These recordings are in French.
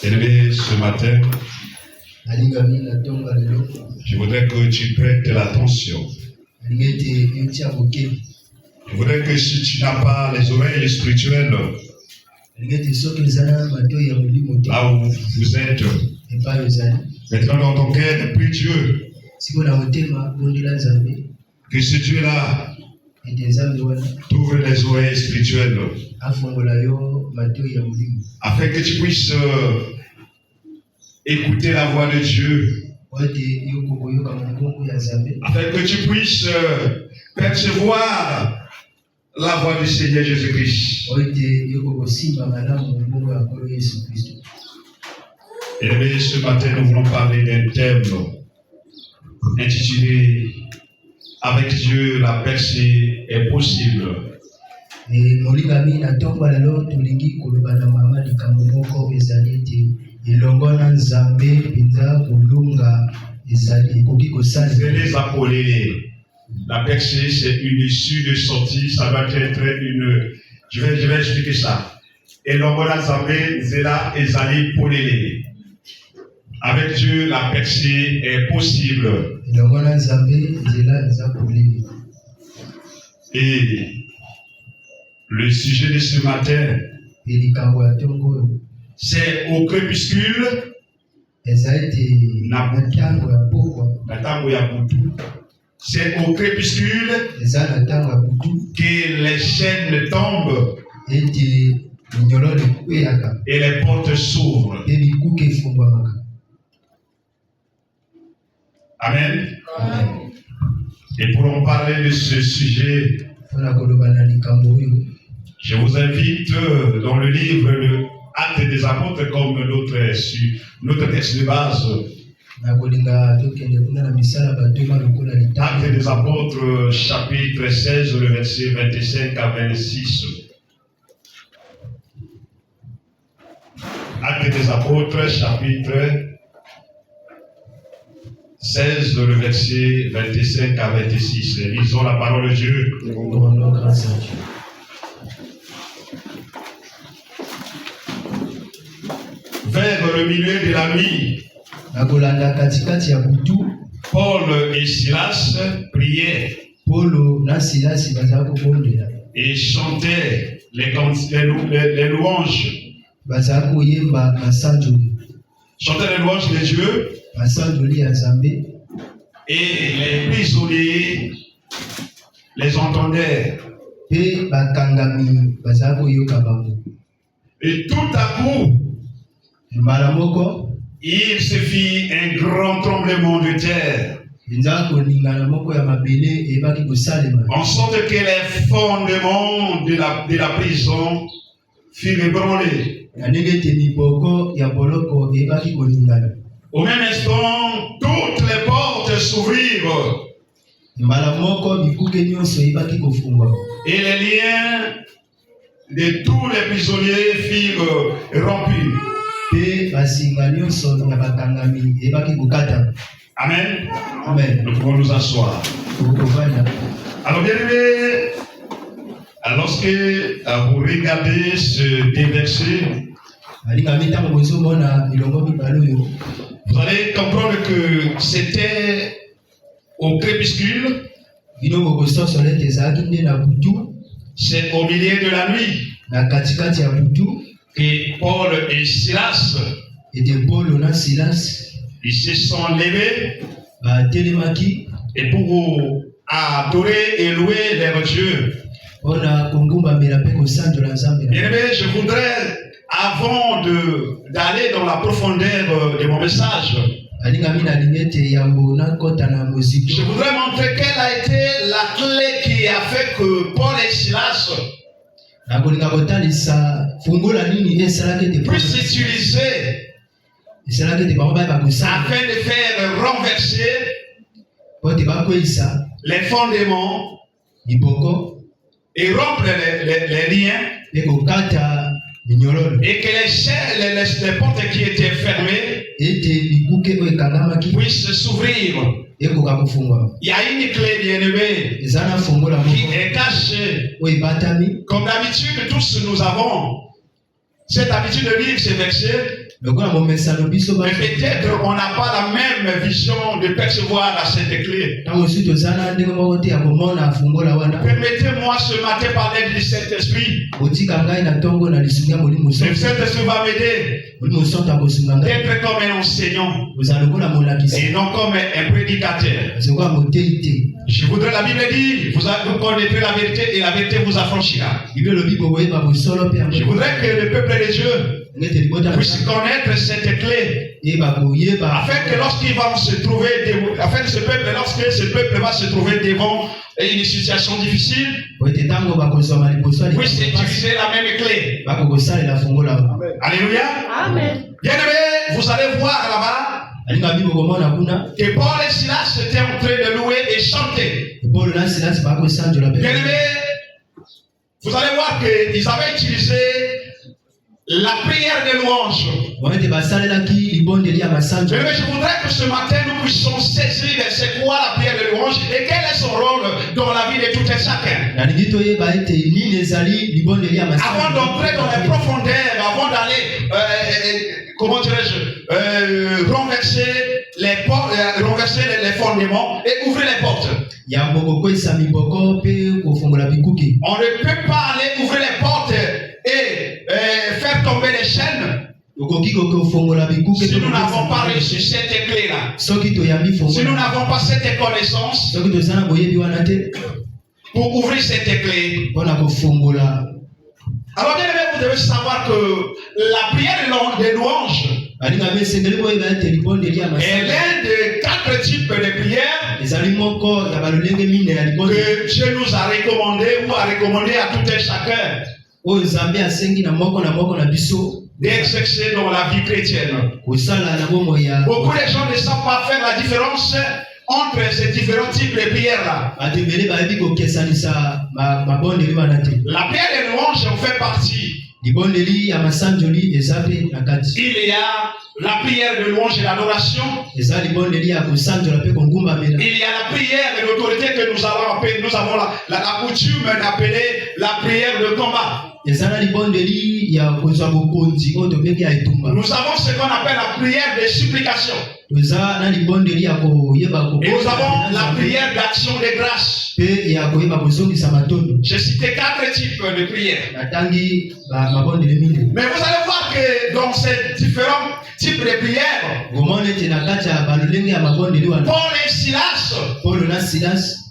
Élevé ce matin, je voudrais que tu prêtes l'attention. Je voudrais que si tu n'as pas les oreilles spirituelles, là où vous êtes, maintenant dans ton cœur, prie Dieu. Que si tu es là, t'ouvres les oreilles spirituelles afin que tu puisses écouter la voix de Dieu, afin que tu puisses percevoir la voix du Seigneur Jésus-Christ. Et ce matin, nous voulons parler d'un thème intitulé « Avec Dieu, la percée est possible ». Les appelés, la percée c'est une issue de sortie, ça va être une. Je vais expliquer ça. Et avec Dieu, la percée est possible. Et le sujet de ce matin, c'est au crépuscule. C'est au crépuscule que les chaînes tombent et les portes s'ouvrent. Amen. Amen. Et pour en parler de ce sujet, je vous invite dans le livre le Actes des Apôtres comme notre texte de base. Actes des Apôtres, chapitre 16, le verset 25 à 26. Actes des Apôtres, chapitre 16, le verset 25 à 26. Lisons la parole de Dieu. Vers le milieu de la nuit, Paul et Silas priaient et chantaient les louanges. Chantaient les louanges de Dieu. Et les prisonniers les entendaient. Et tout à coup, il se fit un grand tremblement de terre, en sorte que les fondements de la prison furent ébranlés. Au même instant, toutes les portes s'ouvrirent et les liens de tous les prisonniers furent rompus. Amen. Amen. Nous pouvons nous asseoir. Alors bien aimé, lorsque vous regardez ce verset, vous allez comprendre que c'était au crépuscule, c'est au milieu de la nuit, et Paul et Silas, ils se sont levés et pour adorer et louer leur Dieu. Bien aimé, je voudrais, avant d'aller dans la profondeur de mon message, je voudrais montrer quelle a été la clé qui a fait que Paul et Silas puissent s'utiliser afin de faire renverser les fondements et rompre les liens, et que les portes qui étaient fermées puissent s'ouvrir. Il y a une clé bien-aimée qui est cachée. Comme d'habitude, tous nous avons cette habitude de lire ces versets Mais peut-être on n'a pas la même vision de percevoir la sainte clé. Permettez-moi ce matin par l'aide du Saint-Esprit. Le Saint-Esprit va m'aider d'être comme un enseignant et non comme un prédicateur. Je voudrais, la Bible dit, vous connaîtrez la vérité et la vérité vous affranchira. Je voudrais que le peuple de Dieu puisse connaître cette clé, afin que lorsqu'ils vont se trouver, lorsque ce peuple va se trouver devant une situation difficile, puisse utiliser la même clé. Alléluia. Amen. Bien-aimés, vous allez voir là-bas que Paul et Silas étaient en train de louer et chanter. Bien-aimés, vous allez voir qu'ils avaient utilisé la prière de louange. Mais je voudrais que ce matin nous puissions saisir c'est quoi la prière de louange et quel est son rôle dans la vie de tout un chacun. Avant d'entrer dans les profondeurs, avant d'aller, comment dirais-je, renverser les fondements et ouvrir les portes. On ne peut pas aller ouvrir les portes et faire tomber les chaînes si nous n'avons pas reçu cette clé-là. Si nous n'avons pas cette connaissance pour ouvrir cette clé. Alors bien aimé, vous devez savoir que la prière de louange est l'un des 4 types de prières que Dieu nous a recommandé ou a recommandé à tout un chacun d'exercer dans la vie chrétienne. Beaucoup de gens ne savent pas faire la différence entre ces différents types de prières-là. La prière de louange en fait partie. Il y a la prière de louange et d'adoration. Il y a la prière de l'autorité que nous avons la coutume d'appeler la prière de combat. Nous avons ce qu'on appelle la prière de supplication. Et nous avons la prière d'action de grâce. J'ai cité 4 types de prières. Mais vous allez voir que dans ces différents types de prières, Paul et Silas,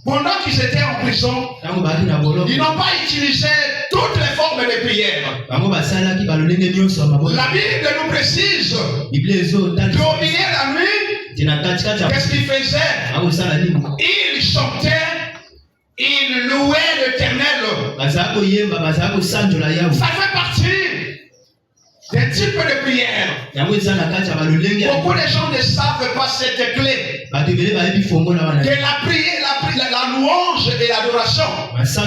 pendant qu'ils étaient en prison, ils n'ont pas utilisé toutes les formes de prière. La Bible nous précise qu'au milieu de la nuit, qu'est-ce qu'ils faisaient? Ils chantaient, ils louaient l'Éternel. Ça fait partie des types de prières. Beaucoup de gens ne savent pas cette clé. Que la prière, la louange et l'adoration, ça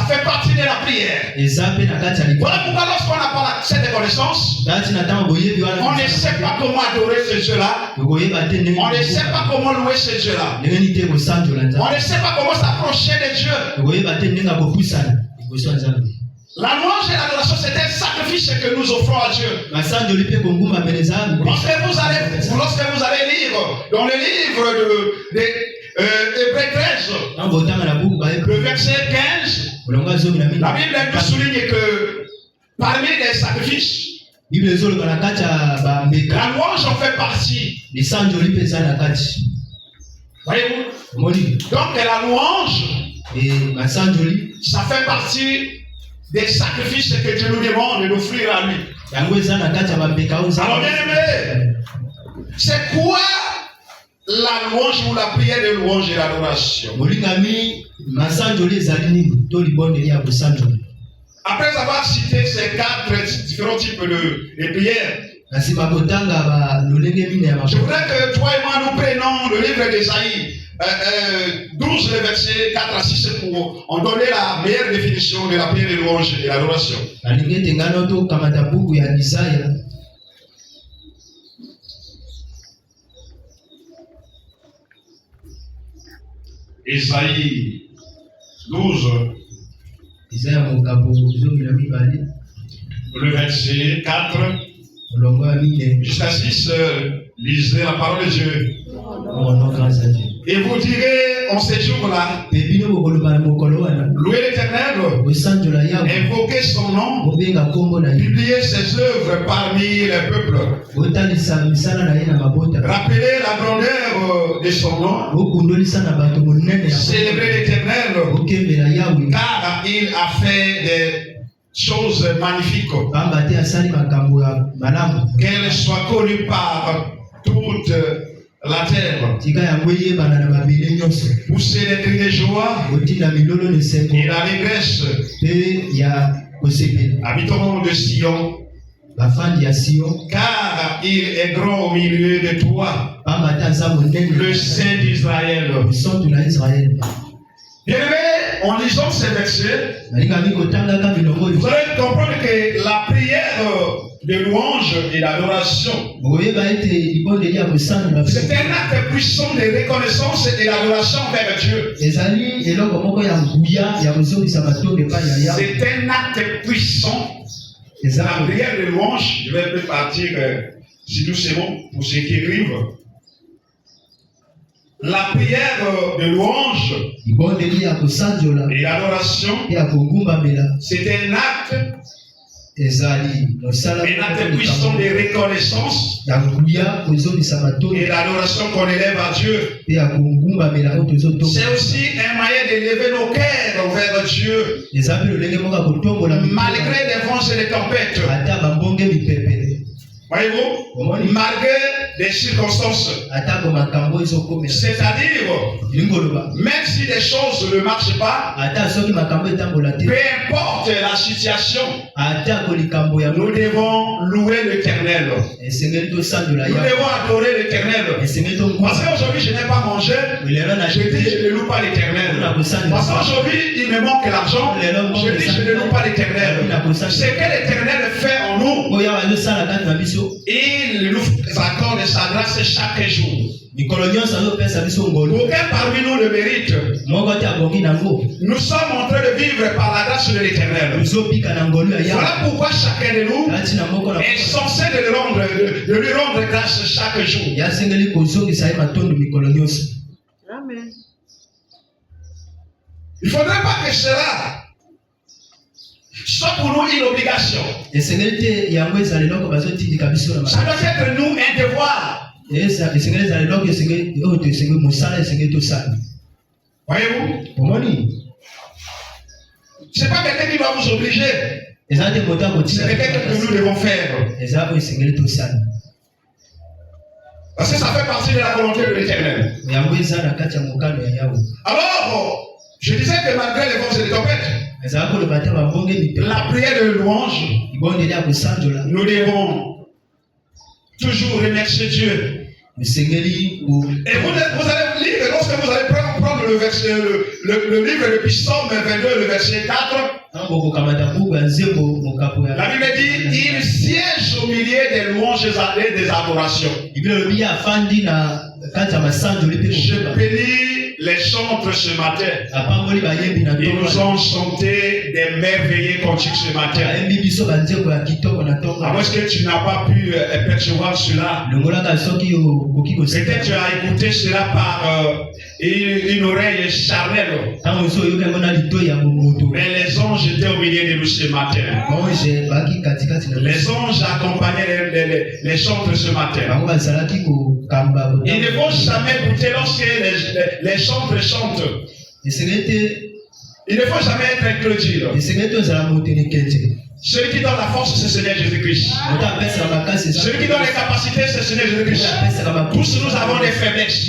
fait partie de la prière. Voilà pourquoi lorsqu'on n'a pas cette connaissance, on ne sait pas comment adorer ce Dieu-là. On ne sait pas comment louer ce Dieu-là. On ne sait pas comment s'approcher de Dieu. La louange et l'adoration, c'est un sacrifice que nous offrons à Dieu. Lorsque vous allez lire dans le livre de Hébreux 13, le verset 15, la Bible nous souligne que parmi les sacrifices, la louange en fait partie. Voyez-vous? Donc la louange, ça fait partie des sacrifices que Dieu nous demande d'offrir à lui. Alors bien aimé, c'est quoi la louange ou la prière de louange et l'adoration? Après avoir cité ces 4 différents types de prières, je voudrais que toi et moi nous prenions le livre d'Ésaïe 12, les versets 4 à 6 pour en donner la meilleure définition de la prière de louange et l'adoration. Ésaïe 12, le verset 4 Jusqu'à 6, lisez la parole de Dieu. Et vous direz en ces jours-là, louez l'Éternel, invoquez son nom, publiez ses œuvres parmi les peuples. Rappelez la grandeur de son nom, célébrez l'Éternel, car il a fait des choses magnifiques. Qu'elle soit connue par toute la terre. Poussez les cris de joie et l'allégresse. Habitants de Sion, car il est grand au milieu de toi, le Saint d'Israël. Bien-aimés, en lisant ces versets, vous allez comprendre que la prière de louange et d'adoration, c'est un acte puissant de reconnaissance et d'adoration vers Dieu. C'est un acte puissant. La prière de louange, je vais peut-être partir si doucement pour ceux qui écrivent. La prière de louange et l'adoration, c'est un acte puissant de reconnaissance et d'adoration qu'on élève à Dieu. C'est aussi un moyen d'élever nos cœurs vers Dieu, malgré les vents et les tempêtes. Voyez-vous, malgré des circonstances. C'est-à-dire, même si les choses ne marchent pas, peu importe la situation, nous devons louer l'Éternel. Nous devons adorer l'Éternel. Parce qu'aujourd'hui, je n'ai pas mangé, je dis je ne loue pas l'Éternel. Parce qu'aujourd'hui, il me manque l'argent, je dis je ne loue pas l'Éternel. Ce que l'Éternel fait en nous, il nous accorde sa grâce chaque jour. Aucun parmi nous le mérite. Nous sommes en train de vivre par la grâce de l'Éternel. Voilà pourquoi chacun de nous est censé de lui rendre grâce chaque jour. Amen. Il ne faudrait pas que cela soit pour nous une obligation. Ça doit être nous un devoir. Voyez-vous? C'est pas quelqu'un qui va vous obliger. C'est quelqu'un que nous devons faire. Parce que ça fait partie de la volonté de l'Éternel. Alors, je disais que malgré les vents et les tempêtes, la prière de louange, nous devons toujours remercier Dieu. Et vous allez lire, lorsque vous allez prendre le verset, le livre de Psaume 22, le verset 4, la Bible dit, il siège au milieu des louanges et des adorations. Je bénis les chantres ce matin. Ils nous ont chanté des merveilleux cantiques ce matin. À moins que tu n'as pas pu percevoir cela. Peut-être tu as écouté cela par une oreille charnelle. Mais les anges étaient au milieu de nous ce matin. Les anges accompagnaient les chantres ce matin. Ils ne vont jamais goûter lorsque les chantres chantent. Il ne faut jamais être incrédule. Celui qui donne la force, c'est le Seigneur Jésus-Christ. Celui qui donne les capacités, c'est le Seigneur Jésus-Christ. Tous nous avons des faiblesses.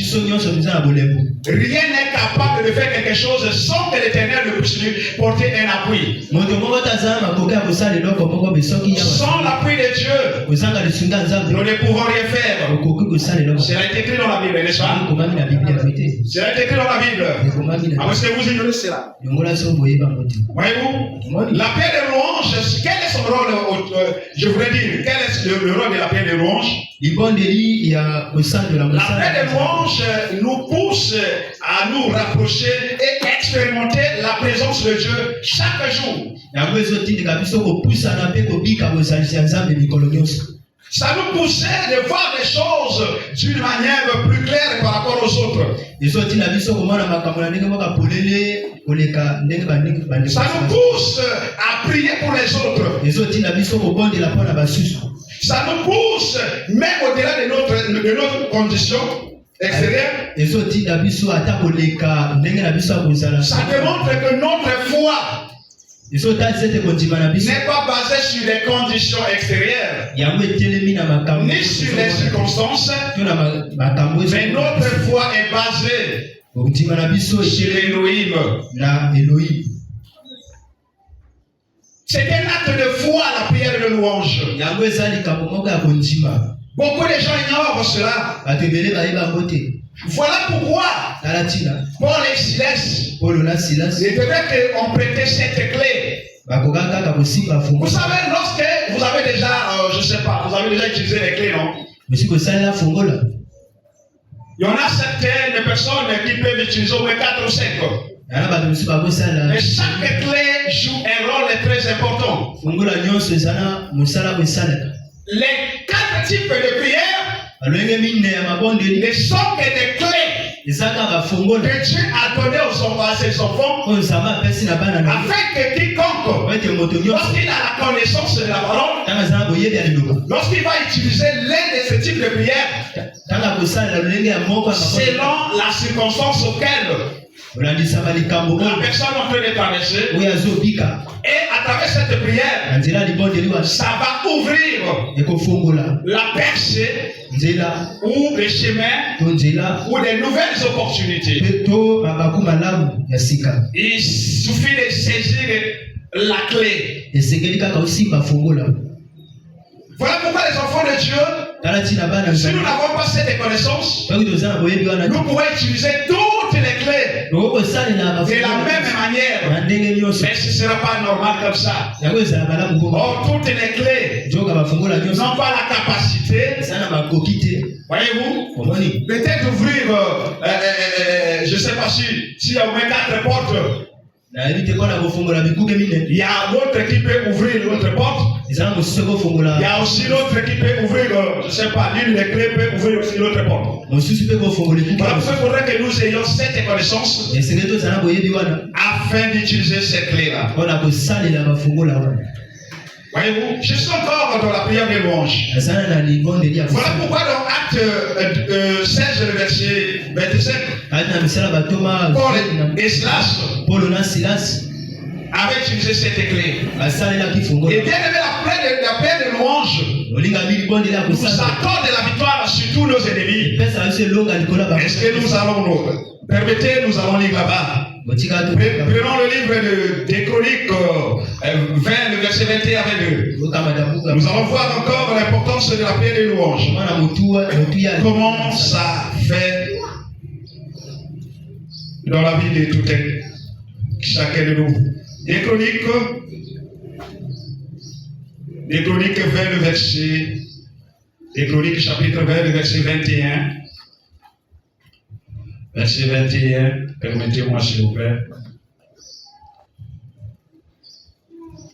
Rien n'est capable de faire quelque chose sans que l'Éternel ne puisse lui porter un appui. Sans l'appui de Dieu, nous ne pouvons rien faire. Cela est écrit dans la Bible, n'est-ce pas? Cela est écrit dans la Bible. Est-ce que vous ignorez cela? Voyez-vous? La prière de louange, quel est son rôle? Je voudrais dire, quel est le rôle de la prière de louange? La prière de louange nous pousse à nous rapprocher et expérimenter la présence de Dieu chaque jour. Ça nous poussait de voir les choses d'une manière plus claire par rapport aux autres. Ça nous pousse à prier pour les autres. Ça nous pousse, même au-delà de notre condition extérieure. Ça démontre que notre foi n'est pas basée sur les conditions extérieures, ni sur les circonstances, mais notre foi est basée sur Elohim. C'est un acte de foi, la prière de louange. Beaucoup de gens ignorent cela. Voilà pourquoi Paul et Silas, c'est vrai qu'on prêtait cette clé. Vous savez, lorsque vous avez déjà, je ne sais pas, vous avez déjà utilisé les clés, non? Il y en a certaines personnes qui peuvent utiliser au moins 4 ou 5. Mais chaque clé joue un rôle très important. Les 4 types de prières ne sont que des clés que Dieu a donné aux enfants, à ses enfants, afin que quiconque, lorsqu'il a la connaissance de la parole, lorsqu'il va utiliser l'un de ces types de prières, selon la circonstance auquel la personne est en train de traverser, et à travers cette prière, ça va ouvrir la percée ou les chemins ou des nouvelles opportunités. Il suffit de saisir la clé. Voilà pourquoi les enfants de Dieu, si nous n'avons pas cette connaissance, nous pouvons utiliser toutes les clés de la même manière. Mais ce ne sera pas normal comme ça. Or, toutes les clés n'ont pas la capacité, voyez-vous, peut-être ouvrir, je ne sais pas s'il y a au moins 4 portes. Il y a l'autre qui peut ouvrir l'autre porte. Il y a aussi l'autre qui peut ouvrir, je ne sais pas, l'une des clés peut ouvrir aussi l'autre porte. Voilà pourquoi il faudrait que nous ayons cette connaissance afin d'utiliser cette clé-là. Voyez-vous, je suis encore dans la prière de louange. Voilà pourquoi dans Acte 16, le verset 25, Paul et Silas avaient utilisé cette clé. Et bien aimé, la prière de louange nous accorde la victoire sur tous nos ennemis. Est-ce que nous allons nous permettez, nous allons lire là-bas. Prenons le livre des Chroniques 20, le verset 21 à 22. Nous allons voir encore l'importance de la prière de louange. Comment ça fait dans la vie de tout chacun de nous. Des Chroniques 20, le verset, des Chroniques chapitre 20, le verset 21. Verset 21, permettez-moi s'il vous plaît.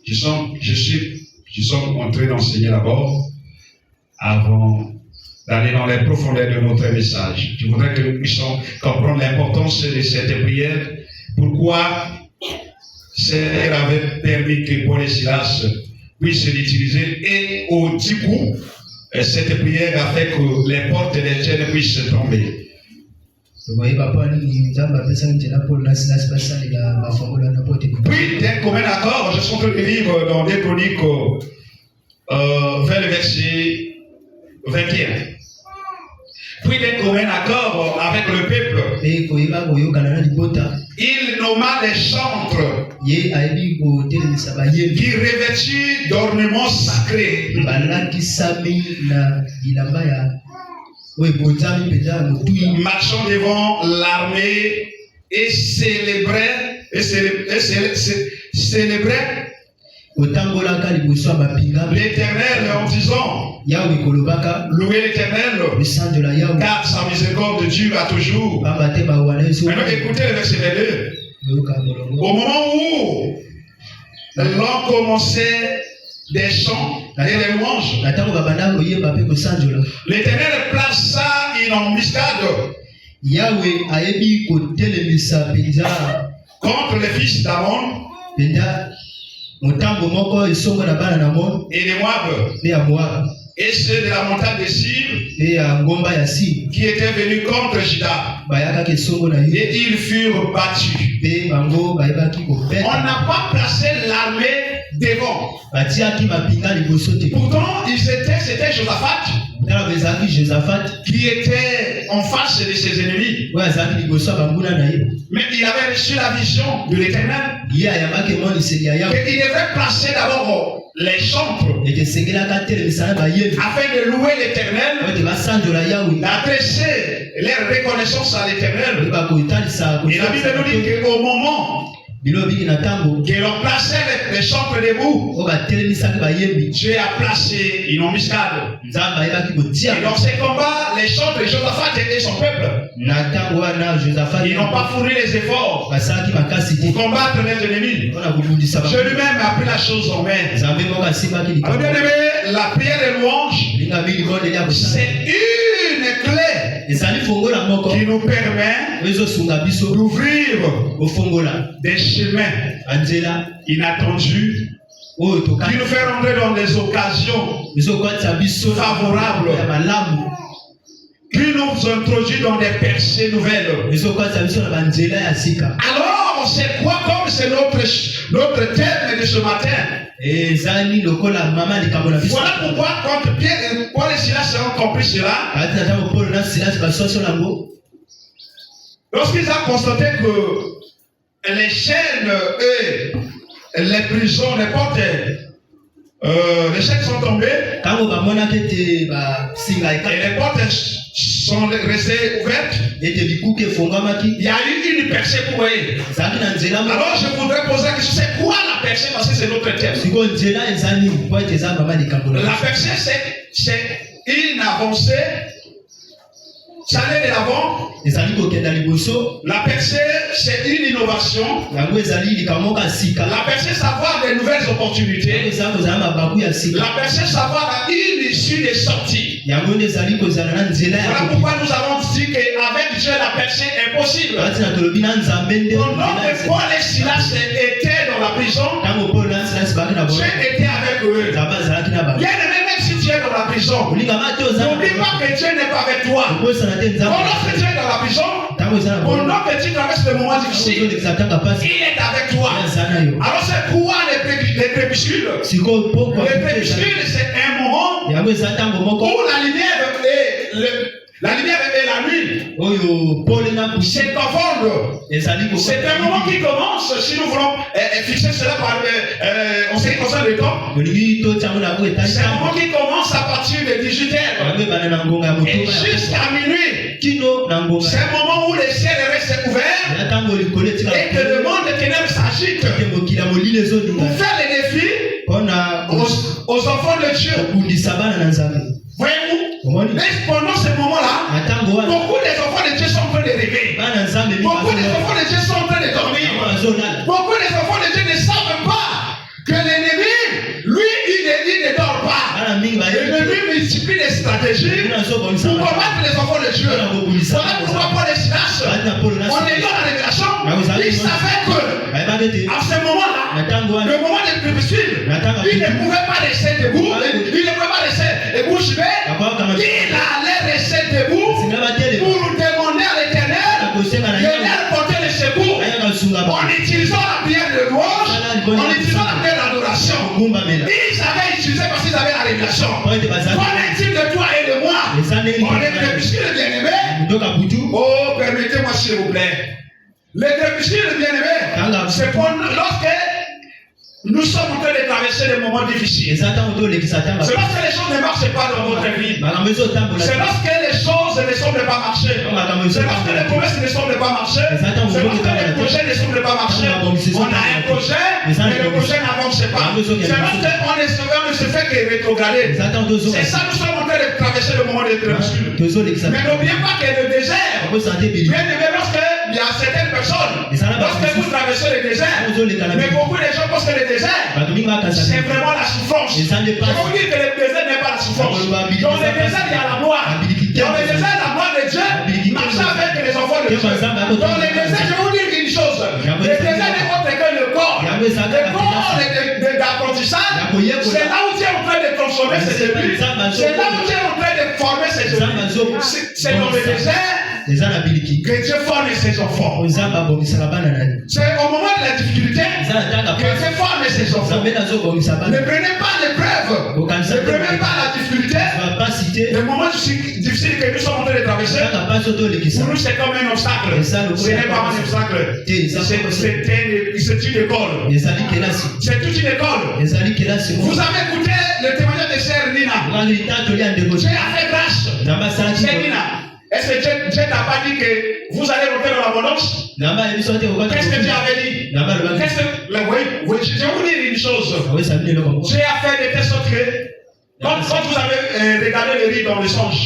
Je suis en train d'enseigner d'abord, avant d'aller dans les profondeurs de notre message. Je voudrais que nous puissions comprendre l'importance de cette prière. Pourquoi Seigneur avait permis que Paul et Silas puissent l'utiliser et du coup, cette prière a fait que les portes des cieux puissent tomber. Puis d'un commun accord, je suis en train de lire dans des Chroniques vers le verset 21. Puis d'un commun accord avec le peuple, il nomma les chantres qui revêtus d'ornements sacrés, marchant devant l'armée et célébraient l'Éternel en disant, louez l'Éternel, car sa miséricorde dure à toujours. Maintenant écoutez le verset 22. Au moment où l'on commençait des chants et les louanges. L'Éternel plaça une embuscade contre les fils d'Ammon et les Moab et ceux de la montagne de Sir qui étaient venus contre Juda et ils furent battus. On n'a pas placé l'armée devant. Pourtant c'était Josaphat qui était en face de ses ennemis. Mais il avait reçu la vision de l'Éternel qu'il devrait placer d'abord les chantres afin de louer l'Éternel, d'adresser leur reconnaissance à l'Éternel. Et la Bible nous dit qu'au moment que l'on plaçait les chantres debout, Dieu a placé une embuscade. Et dans ces combats, les chantres de Josaphat et son peuple, ils n'ont pas fourni les efforts pour combattre les ennemis. Dieu lui-même a pris la chose en main. Alors bien aimé, la prière de louange, c'est une clé qui nous permet d'ouvrir des chemins inattendus, qui nous fait rentrer dans des occasions favorables, qui nous introduit dans des percées nouvelles. Alors, c'est quoi comme c'est notre thème de ce matin? Voilà pourquoi quand Pierre et Paul et Silas ont compris cela, lorsqu'ils ont constaté que les chaînes et les prisons, les portes, les chaînes sont tombées et les portes sont restées ouvertes, il y a eu une percée pour eux. Alors je voudrais poser la question, c'est quoi la percée? Parce que c'est notre thème. La percée, c'est une avancée, ça allait de l'avant. La percée, c'est une innovation. La percée, c'est avoir de nouvelles opportunités. La percée, c'est avoir une issue de sortie. Voilà pourquoi nous avons dit qu'avec Dieu, la percée est possible. Pendant que Paul et Silas étaient dans la prison, Dieu était avec eux. Bien aimé, même si tu es dans la prison, n'oublie pas que Dieu n'est pas avec toi. Pendant que tu es dans la prison, pendant que tu traverses le moment difficile, il est avec toi. Alors c'est quoi les crépuscules? Les crépuscules, c'est un moment où la lumière et la nuit se confondent. C'est un moment qui commence, si nous voulons fixer cela par en ce qui concerne le temps. C'est un moment qui commence à partir de 18h et jusqu'à minuit. C'est un moment où le ciel reste ouvert et que le monde des ténèbres s'agite pour faire les défis aux enfants de Dieu. Voyez-vous? Mais pendant ce moment-là, beaucoup des enfants de Dieu sont en train de rêver. Beaucoup des enfants de Dieu sont en train de dormir. Beaucoup des enfants de Dieu ne savent pas que l'ennemi, lui, il ne dort pas. L'ennemi multiplie des stratégies pour combattre les enfants de Dieu. Voilà pourquoi Paul et Silas, en ayant la révélation, ils savaient que à ce moment-là, le moment des crépuscules, il ne pouvait pas rester debout, il ne pouvait pas rester bouche bée, il allait rester debout pour demander à l'Éternel de leur porter le secours en utilisant la prière de louange, en utilisant la prière d'adoration. Ils avaient utilisé parce qu'ils avaient la révélation. Qu'en est-il de toi et de moi? On est crépuscules bien-aimés. Oh, permettez-moi s'il vous plaît. Les crépuscules bien-aimés, c'est pour lorsque nous sommes en train de traverser des moments difficiles. C'est lorsque les choses ne marchent pas dans votre vie. C'est lorsque les choses ne semblent pas marcher. C'est lorsque les promesses ne semblent pas marcher. C'est lorsque les projets ne semblent pas marcher. On a un projet, mais le projet n'avance pas. C'est lorsqu'on ne se fait que rétrograder. C'est ça, nous sommes en train de traverser le moment des crépuscules. Mais n'oubliez pas que le désert, bien aimé, lorsque il y a certaines personnes, lorsque vous traversez le désert, mais beaucoup de gens pensent que le désert, c'est vraiment la souffrance. Je vais vous dire que le désert n'est pas la souffrance. Dans le désert, il y a la gloire. Dans le désert, la gloire de Dieu marche avec les enfants de Dieu. Dans le désert, je vais vous dire une chose. Le désert n'est autre que le corps. Le corps d'apprentissage, c'est là où Dieu est en train de transformer ses débuts. C'est là où Dieu est en train de former ses débuts. C'est dans le désert que Dieu forme ses enfants. C'est au moment de la difficulté que Dieu forme ses enfants. Ne prenez pas l'épreuve. Ne prenez pas la difficulté. Le moment difficile que nous sommes en train de traverser, pour nous c'est comme un obstacle. Ce n'est pas un obstacle. C'est une école. C'est toute une école. Vous avez écouté le témoignage de Sœur Nina. Dieu a fait grâce. Sœur Nina. Est-ce que Dieu t'a pas dit que vous allez rentrer dans l'abondance? Qu'est-ce que Dieu avait dit? Oui, je vais vous dire une chose. Dieu a fait de telle sorte que quand vous avez regardé le riz dans le songe,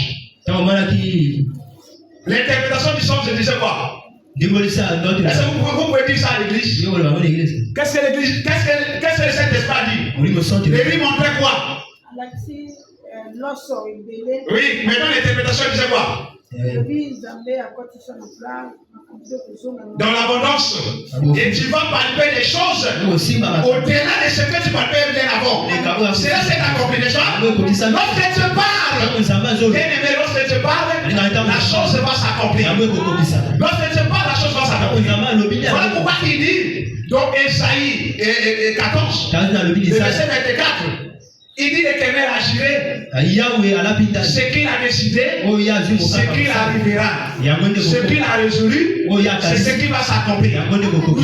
l'interprétation du songe disait quoi? Est-ce que vous pouvez dire ça à l'église? Qu'est-ce que l'église, qu'est-ce que le Saint-Esprit a dit? Le riz montrait quoi? Oui, maintenant l'interprétation disait quoi? Dans l'abondance, et tu vas palper des choses au-delà de ce que tu palpais bien avant. C'est là cette accomplissement. Lorsque tu parles, bien-aimé, lorsque tu parles, la chose va s'accomplir. Lorsque tu parles, la chose va s'accomplir. Voilà pourquoi il dit, donc Esaïe 14, le verset 24. Il dit l'Éternel agirait ce qu'il a décidé, ce qu'il arrivera, ce qu'il a résolu, c'est ce qui va s'accomplir. Nous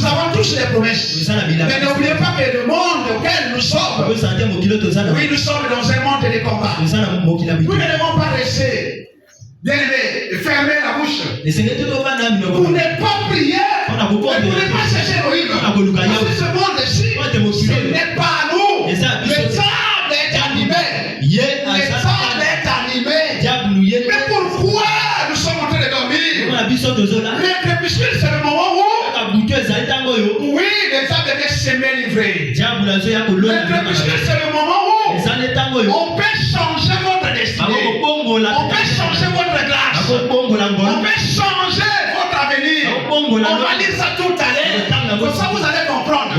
avons tous les promesses. Mais n'oubliez pas que le monde auquel nous sommes, oui, nous sommes dans un monde de combat. Nous ne devons pas rester, bien aimé, fermer la bouche. Vous n'êtes pas prié, vous ne pouvez pas chercher Elohim. Parce que ce monde-ci, ce n'est pas à nous. Le temple est animé. Mais pourquoi nous sommes en train de dormir? Le crépuscule, c'est le moment où, oui, les âmes devaient s'aimer livrées. Le crépuscule, c'est le moment où on peut changer votre destinée. On peut changer votre grâce. On peut changer votre avenir. On va lire ça tout à l'heure. Comme ça, vous allez comprendre.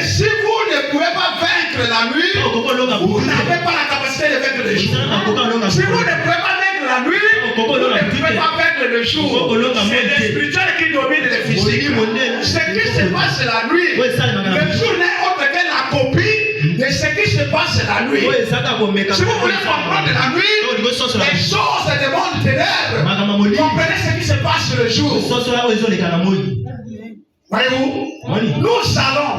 Si vous ne pouvez pas vaincre la nuit, vous n'avez pas la capacité de vaincre le jour. Si vous ne pouvez pas vaincre la nuit, vous ne pouvez pas vaincre le jour. C'est le spirituel qui domine le physique. Ce qui se passe la nuit, le jour n'est autre que la copie de ce qui se passe la nuit. Si vous voulez comprendre la nuit, les choses du monde ténèbres, comprenez ce qui se passe le jour. Voyez-vous, nous allons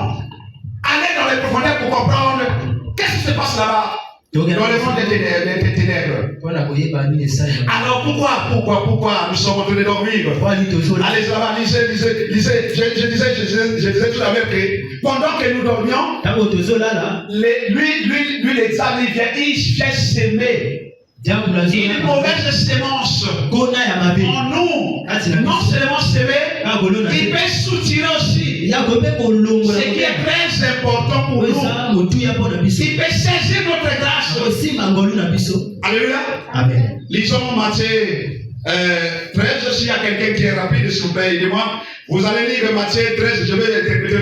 aller dans les profondeurs pour comprendre qu'est-ce qui se passe là-bas. Dans le monde des ténèbres. Alors pourquoi nous sommes en train de dormir? Allez là-bas, lisez. Je disais tout à l'heure que pendant que nous dormions, lui l'examen, il vient s'aimer. Une mauvaise sémence en nous, non seulement s'aimer, il peut soutirer aussi. Ce qui est très important pour nous, il peut saisir notre grâce. Alléluia. Amen. Lisons Matthieu 13. S'il y a quelqu'un qui est rapide, s'il vous plaît, aidez-moi. Vous allez lire Matthieu 13, je vais interpréter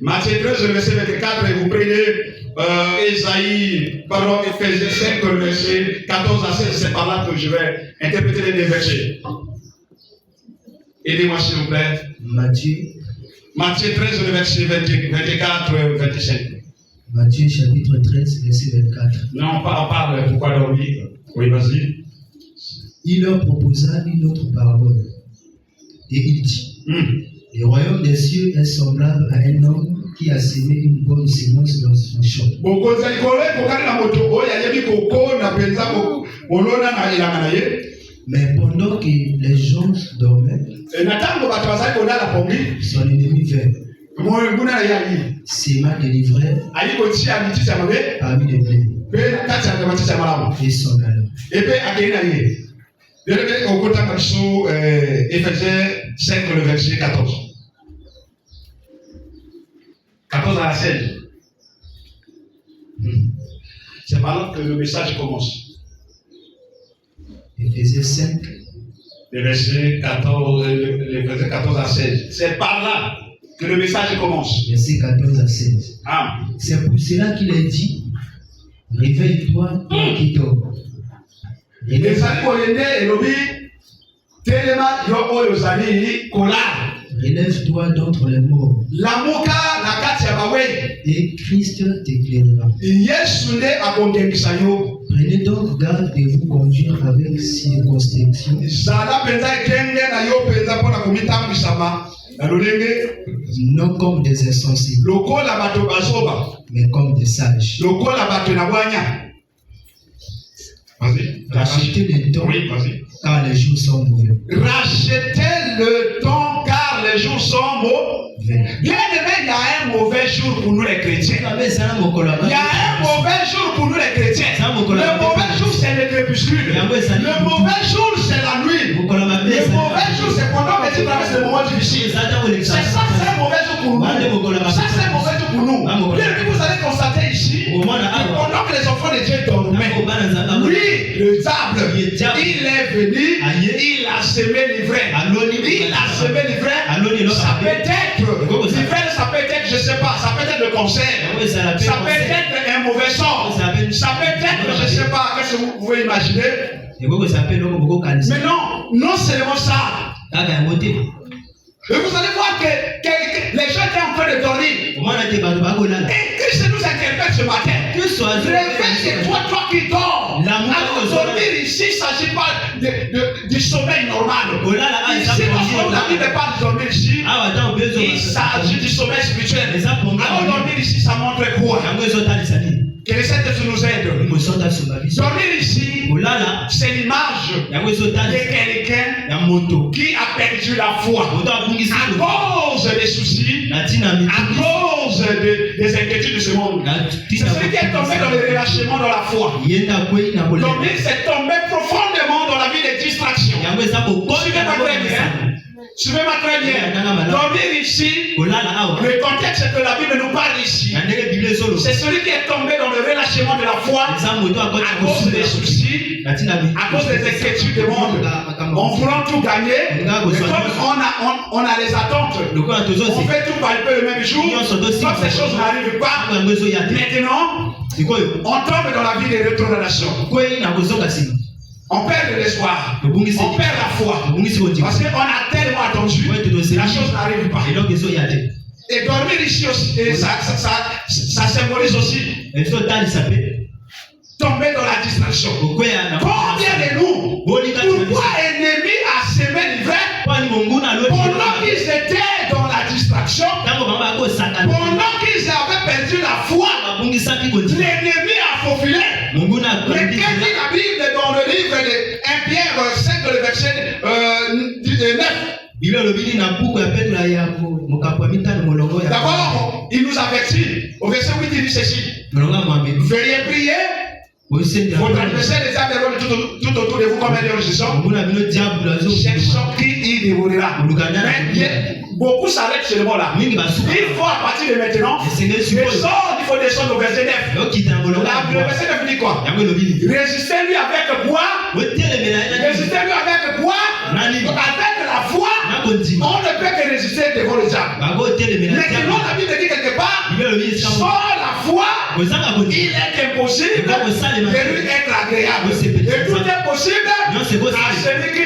Matthieu 13, le verset 24, et vous prenez Éphésiens 5, le verset 14 à 16, c'est par là que je vais interpréter les deux versets. Aidez-moi s'il vous plaît. Matthieu 13, le verset 24, 25. Matthieu chapitre 13, verset 24. Non, on parle pourquoi dormir. Oui, vas-y. Il leur proposa une autre parabole. Et il dit, le royaume des cieux est semblable à un homme qui a semé une bonne semence dans son champ. Mais pendant que les gens dormaient, son ennemi vint, s'aima des livrets parmi les blés, et s'en alla. Éphésiens 5, le verset 14. 14 à la 16. C'est maintenant que le message commence. Éphésiens 5. Le verset 14, le verset 14 à 16. C'est par là que le message commence. Verset 14 à 16. Ah. C'est pour cela qu'il est dit, réveille-toi, toi qui dors. Relève-toi d'entre les morts. Et Christ t'éclairera. Prenez donc garde de vous conduire avec circonspection. Non comme des insensés, mais comme des sages. Rachetez le temps, car les jours sont mauvais. Rachetez le temps car les jours sont mauvais. Bien aimé, il y a un mauvais jour pour nous les chrétiens. Il y a un mauvais jour pour nous les chrétiens. Le mauvais jour c'est le crépuscule. Le mauvais jour c'est la nuit. Le mauvais jour c'est pendant que tu traverses le moment difficile. C'est ça, c'est un mauvais jour pour nous. Ça c'est un mauvais jour pour nous. Bien aimé, vous allez constater ici que pendant que les enfants de Dieu dormaient, oui, le diable, il est venu, il a semé l'ivraie. Il a semé l'ivraie. Ça peut être, l'ivraie, ça peut être, je ne sais pas, ça peut être le cancer. Ça peut être un mauvais sort. Ça peut être, je ne sais pas, qu'est-ce que vous pouvez imaginer. Mais non seulement ça. Et vous allez voir que les gens étaient en train de dormir. Et Christ nous interpelle ce matin. Réveille-toi, toi qui dors. Alors, dormir ici, il ne s'agit pas du sommeil normal. Ici, la Bible ne parle de dormir ici. Il s'agit du sommeil spirituel. Alors, dormir ici, ça montre quoi? Que les saints nous aident. Dormir ici, c'est l'image de quelqu'un qui a perdu la foi à cause des soucis, à cause des inquiétudes de ce monde. C'est celui qui est tombé dans le relâchement dans la foi. Dormir, c'est tomber profondément dans la vie des distractions. Suivez-moi très bien. Suivez-moi très bien. Dormir ici, le contexte que la Bible nous parle ici, c'est celui qui est tombé dans le relâchement de la foi à cause des soucis, à cause des inquiétudes du monde. On voulant tout gagner, on a les attentes. On fait tout par le même jour. Comme ces choses n'arrivent pas, maintenant, on tombe dans la vie des rétrogradations. On perd l'espoir, on perd la foi, parce qu'on a tellement attendu, la chose n'arrive pas. Et dormir ici aussi, et ça symbolise aussi tomber dans la distraction. Combien de nous, pourquoi l'ennemi a semé l'ivraie pendant qu'ils étaient dans la distraction, pendant qu'ils avaient perdu la foi, l'ennemi a faufilé. Mais qu'est-ce dit la Bible dans le livre de 1 Pierre 5, le verset 9? D'abord, il nous avertit. Au verset 8, il dit ceci. Veuillez prier. Votre adversaire les a déroulés tout autour de vous comme un lion rugissant. Cherchons qui il dévorera. Mais beaucoup s'arrêtent sur le mot là. Il faut à partir de maintenant, il faut descendre au verset 9. Le verset 9 dit quoi? Résistez-lui avec quoi? Résistez-lui avec quoi? Avec la foi. On ne peut que résister devant le diable. Maintenant, la Bible dit quelque part, sans la foi, il est impossible de lui être agréable. Et tout est possible à celui qui...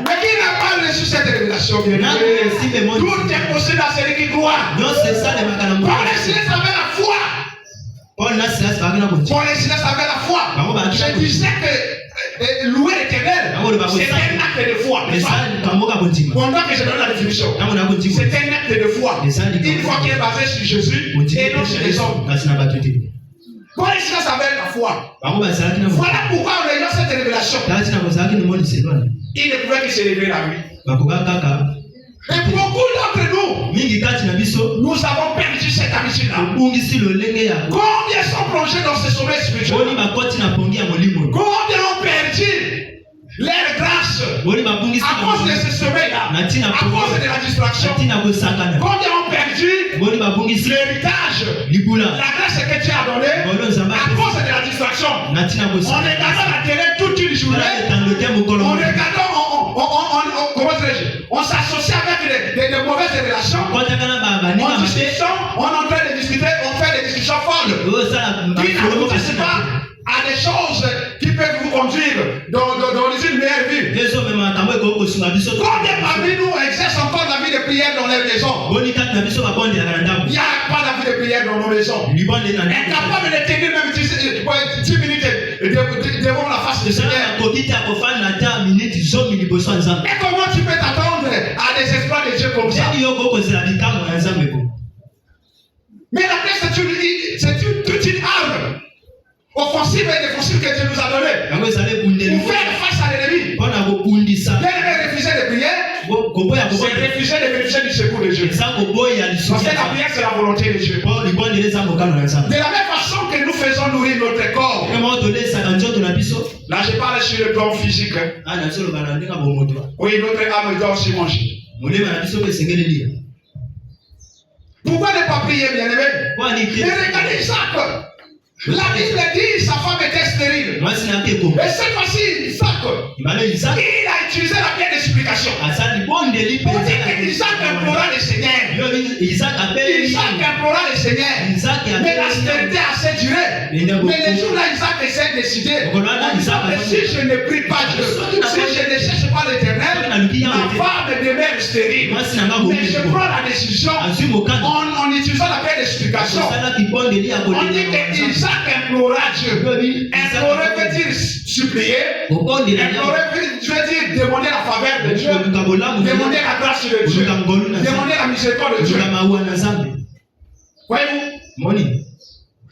Mais qui n'a pas reçu cette révélation? Tout est possible à celui qui croit. Paul et Silas avaient la foi. Paul et Silas avaient la foi. Je disais que louer l'Éternel, c'est un acte de foi. Pendant que je donne la définition, c'est un acte de foi. Une foi qui est basée sur Jésus et non sur les hommes. Paul et Silas avaient la foi. Voilà pourquoi en ayant cette révélation, il ne pouvait que se lever la nuit. Et beaucoup d'entre nous, nous avons perdu cette habitude-là. Combien sont plongés dans ce sommeil spirituel? Combien ont perdu leur grâce, à cause de ce sommeil-là, à cause de la distraction. Combien ont perdu l'héritage, la grâce que Dieu a donnée, à cause de la distraction. On regardant la télé toute une journée, on s'associe avec des mauvaises relations, on est en train de discuter, on fait des discussions folles, qui n'aboutissent pas à des choses qui peuvent vous conduire dans une meilleure vie. Combien parmi nous exercent encore la vie de prière dans les maisons? Il n'y a pas la vie de prière dans nos maisons. Incapable de tenir même 10 minutes devant la face du Seigneur. Et comment tu peux t'attendre à des exploits de Dieu comme ça? Mais la paix, c'est toute une arme offensive et défensive que Dieu nous a donnée pour faire face à l'ennemi. L'ennemi refusait de prier, c'est refuser de bénéficier du secours de Dieu. Parce que la prière, c'est la volonté de Dieu. De la même façon que nous faisons nourrir notre corps. Là, je parle sur le plan physique. Oui, notre âme doit aussi manger. Pourquoi ne pas prier, bien-aimé? Mais regardez Isaac. La Bible dit sa femme était stérile. Et cette fois-ci, Isaac, il a utilisé la pierre d'explication. On dit que Isaac implora le Seigneur. Isaac implora le Seigneur. Mais la stérilité a assez duré. Mais le jour-là, Isaac s'est décidé. Si je ne prie pas Dieu, si je ne cherche pas l'Éternel, ma femme demeure stérile. Mais je prends la décision en utilisant la pierre d'explication. On dit que Isaac implora Dieu. Implorer veut dire supplier. Implorer veut dire demander la faveur de Dieu. Demander la grâce de Dieu. Demander la miséricorde de Dieu. Voyez-vous?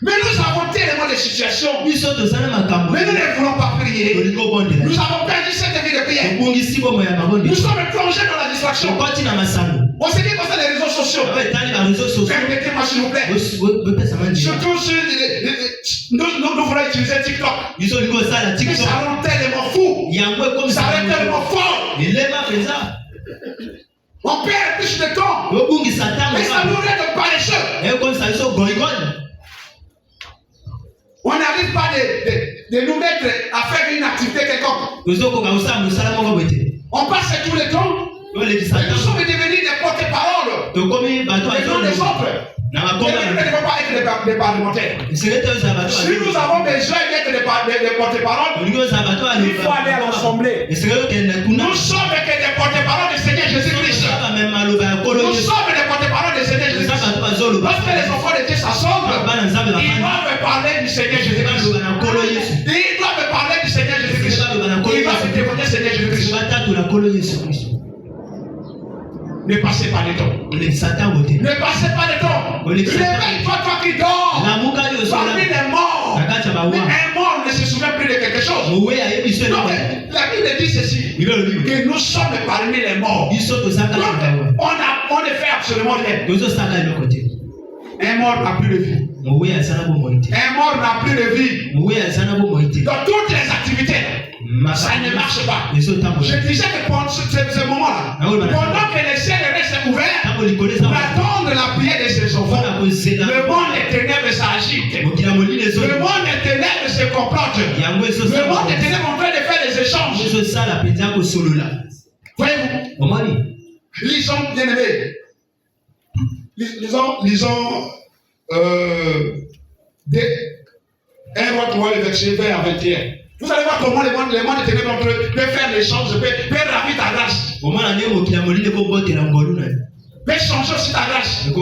Mais nous avons tellement de situations. Mais nous ne voulons pas prier. Nous avons perdu cette vie de prière. Nous sommes plongés dans la distraction. On se dit comme ça les réseaux sociaux. Permettez-moi s'il vous plaît. Surtout sur nous voulons utiliser TikTok. Mais ça rend tellement fou. Ça rend tellement fort. On perd plus de temps. Mais ça nous rend paresseux. On n'arrive pas de nous mettre à faire une activité quelconque. On passe tout le temps. Nous sommes devenus des porte-paroles. Les uns des autres. Mais nous ne devons pas être des parlementaires. Si nous avons besoin d'être des porte-paroles, il faut aller à l'assemblée. Nous sommes que des porte-paroles du Seigneur Jésus-Christ. Nous sommes des porte-paroles du Seigneur Jésus-Christ. Lorsque les enfants de Dieu s'assemblent, ils doivent parler du Seigneur Jésus-Christ. Ils doivent parler du Seigneur Jésus-Christ. Ils doivent témoigner du Seigneur Jésus-Christ. Ne passez pas le temps. Ne passez pas le temps. Réveille-toi, toi qui dors. Parmi les morts. Mais un mort ne se souvient plus de quelque chose. Donc, la Bible dit ceci. Que nous sommes parmi les morts. Donc, on ne fait absolument rien. Un mort n'a plus de vie. Un mort n'a plus de vie. Dans toutes les activités. Ça ne marche pas. Je disais que pendant ce moment-là, pendant que les ciels restent ouverts pour attendre la prière de ses enfants, le monde des ténèbres s'agite. Le monde des ténèbres se complote. Le monde des ténèbres est en train de faire des échanges. Voyez-vous? Lisons, bien aimés. Lisons 1 Roi 3, le verset 20 à 21. Vous allez voir comment le monde des ténèbres peut faire l'échange, peut ravir ta grâce. Peut changer aussi ta grâce. Peut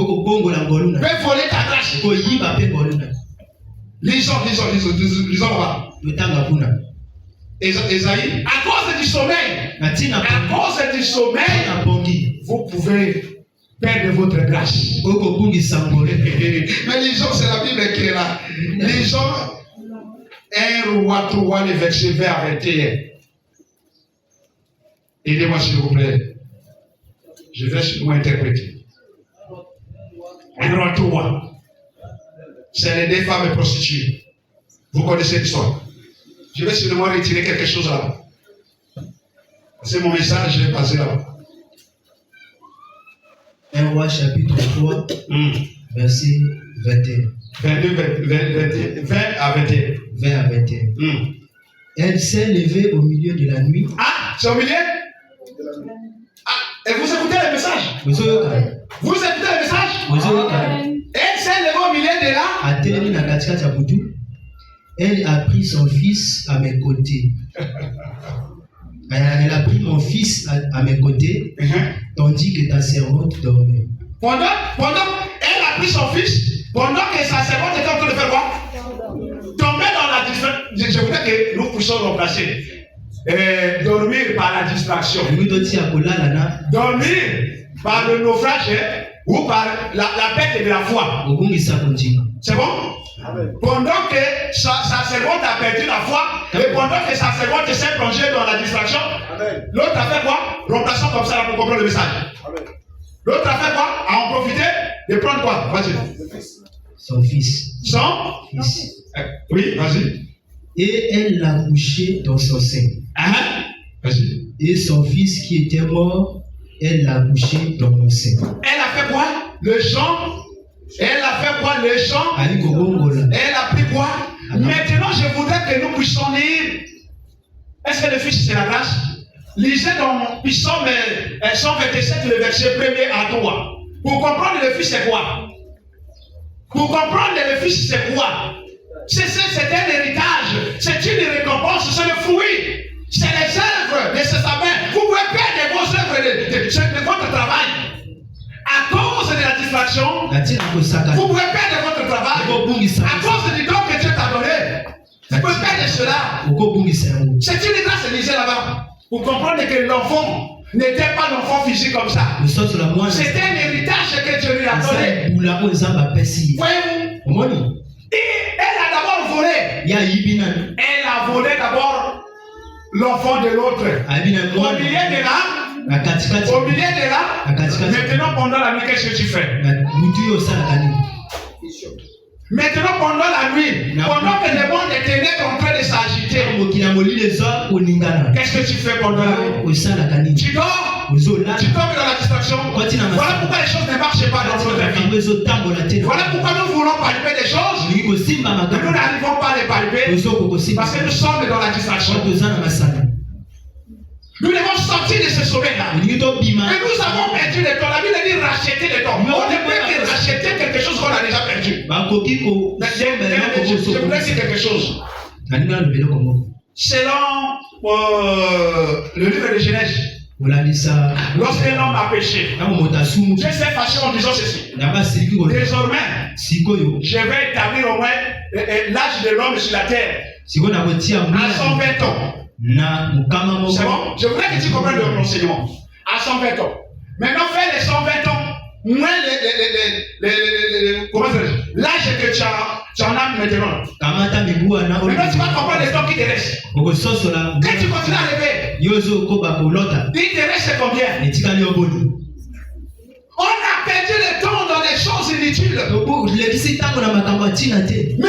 voler ta grâce. Lisons là-bas. Esaïe. À cause du sommeil, vous pouvez perdre votre grâce. Mais lisons, c'est la Bible qui est là. Lisons 1 Roi 3, le verset 20 à 21. Aidez-moi s'il vous plaît. Je vais seulement interpréter. 1 Roi 3. C'est les deux femmes prostituées. Vous connaissez l'histoire. Je vais seulement retirer quelque chose là. C'est mon message, je l'ai passé là. 1 Roi chapitre 3, verset 21. 20 à 21. 20 à 21. Elle s'est levée au milieu de la nuit. Ah, c'est au milieu? Ah, et vous écoutez le message? Vous écoutez le message? Elle s'est levée au milieu de là. Elle a pris son fils à mes côtés. Elle a pris mon fils à mes côtés, tandis que ta servante dormait. Pendant elle a pris son fils, pendant que sa servante était en train de faire quoi? Tomber dans la distraction. Je voudrais que nous puissions remplacer. Dormir par la distraction. Dormir par le naufrage ou par la perte de la foi. C'est bon? Amen. Pendant que sa servante a perdu la foi, et pendant que sa servante s'est plongée dans la distraction, l'autre a fait quoi? Remplaçant comme ça pour comprendre le message. Amen. L'autre a fait quoi? A en profité de prendre quoi? Vas-y. Son fils. Son fils. Oui, vas-y. Et elle l'a couché dans son sein. Vas-y. Et son fils qui était mort, elle l'a couché dans mon sein. Elle a fait quoi? Le chant. Elle a fait quoi? Le chant. Elle a pris quoi? Maintenant, je voudrais que nous puissions lire. Est-ce que le fils c'est la grâce? Lisez dans Psaume 127, le verset 1er à 3. Pour comprendre le fils c'est quoi? Pour comprendre le fils c'est quoi? C'est un héritage, c'est une récompense, c'est le fruit, c'est les œuvres de ses mains. Vous pouvez perdre vos œuvres de votre travail. À cause de la distraction, vous pouvez perdre votre travail. À cause du don que Dieu t'a donné, vous pouvez perdre cela. C'est une grâce lisée là-bas. Pour comprendre que l'enfant n'était pas l'enfant physique comme ça. C'était un héritage que Dieu lui a donné. Voyez-vous? Et elle a d'abord volé. Elle a volé d'abord l'enfant de l'autre. Au milieu de là, maintenant pendant la nuit, qu'est-ce que tu fais? Maintenant pendant la nuit, pendant que le monde est ténèbres en train de s'agiter, qu'est-ce que tu fais pendant la nuit? Tu dors? Tu tombes dans la distraction. Voilà pourquoi les choses ne marchent pas dans notre vie. Voilà pourquoi nous voulons palper des choses, mais nous n'arrivons pas à les palper parce que nous sommes dans la distraction. Nous devons sortir de ce sommeil-là. Et nous avons perdu le temps. La Bible dit racheter le temps. On ne peut que racheter quelque chose qu'on a déjà perdu. Je voudrais dire quelque chose. Selon le livre de Genèse, lorsqu'un homme a péché, Dieu s'est fâché en disant ceci. Désormais, je vais établir au moins l'âge de l'homme sur la terre à 120 ans. C'est bon? Je voudrais que tu comprennes le renseignement. À 120 ans. Maintenant, fais les 120 ans, moins l'âge que tu en as maintenant. Maintenant, tu vas comprendre le temps qui te reste. Quand tu continues à rêver, il te reste combien? On a perdu le temps dans des choses inutiles. Mais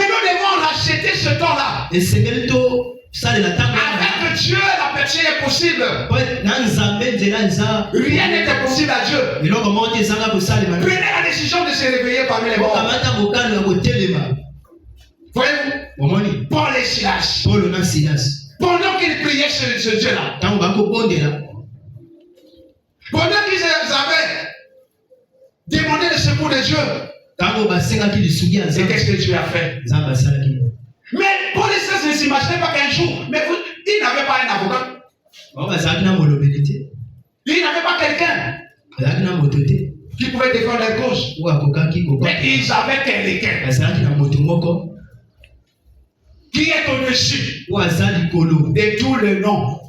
nous devons racheter ce temps-là. Avec Dieu, la personne est possible. Rien n'était possible à Dieu. Prenez la décision de se réveiller parmi les morts. Voyez-vous? Paul et Silas. Pendant qu'ils priaient ce Dieu-là. Pendant qu'ils avaient demandé le secours de Dieu. Et qu'est-ce que Dieu a fait? Mais Paul et Silas ne s'imaginaient pas qu'un jour, mais ils n'avaient pas un avocat. Ils n'avaient pas quelqu'un qui pouvait défendre leur cause. Mais ils avaient quelqu'un qui est au-dessus de tous les noms.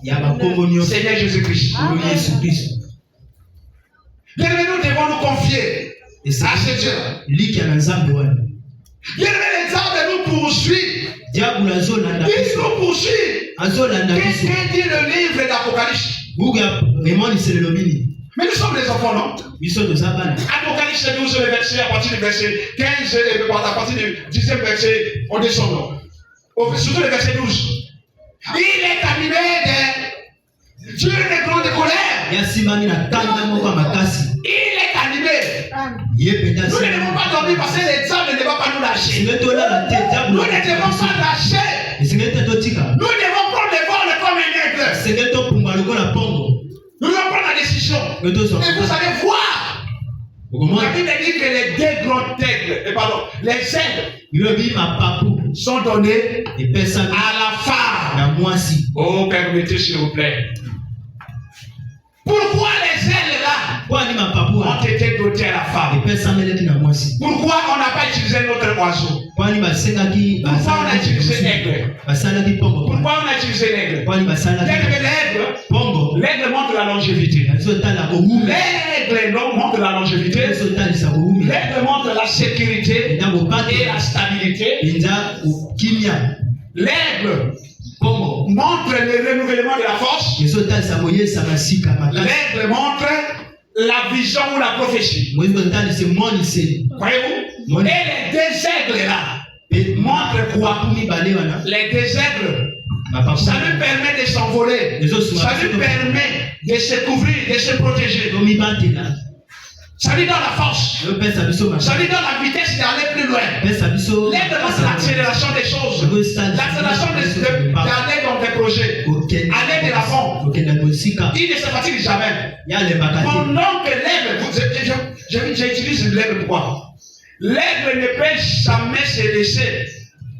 Seigneur Jésus-Christ. Bien, nous devons nous confier à ce Dieu. Bien, les arbres nous poursuivent. Il nous poursuit. Qu'est-ce que dit le livre d'Apocalypse? Mais nous sommes les enfants, non? Apocalypse 12, le verset, à partir du verset 15, à partir du 10e verset, on descend. Surtout le verset 12. Il est animé Dieu est grand de colère. Il est animé. Nous ne devons pas dormir parce que les diables ne vont pas nous lâcher. Nous ne devons pas lâcher. Nous devons prendre les vols comme un aigle. Nous devons prendre la décision. Et vous allez voir. La Bible dit que les deux grands aigles, les aigles sont donnés à la femme. Oh, permettez s'il vous plaît. Pourquoi les aigles là ont été dotés à la femme? Pourquoi on n'a pas utilisé notre oiseau? Pourquoi on a utilisé l'aigle? Pourquoi on a utilisé l'aigle? L'aigle montre la longévité. L'aigle montre la longévité. L'aigle montre la sécurité et la stabilité. L'aigle montre le renouvellement de la force. L'aigle montre la vision ou la prophétie. Voyez-vous? Et les deux aigles là montrent quoi? Les deux aigles, ça lui permet de s'envoler. Ça lui permet de se couvrir, de se protéger. Ça lui donne la force. Ça lui donne la vitesse d'aller plus loin. L'aigle montre l'accélération des choses. L'accélération d'aller dans des projets. Aller de l'avant. Il ne se fatigue jamais. Pendant que l'aigle, j'utilise l'aigle pourquoi? L'aigle ne peut jamais se laisser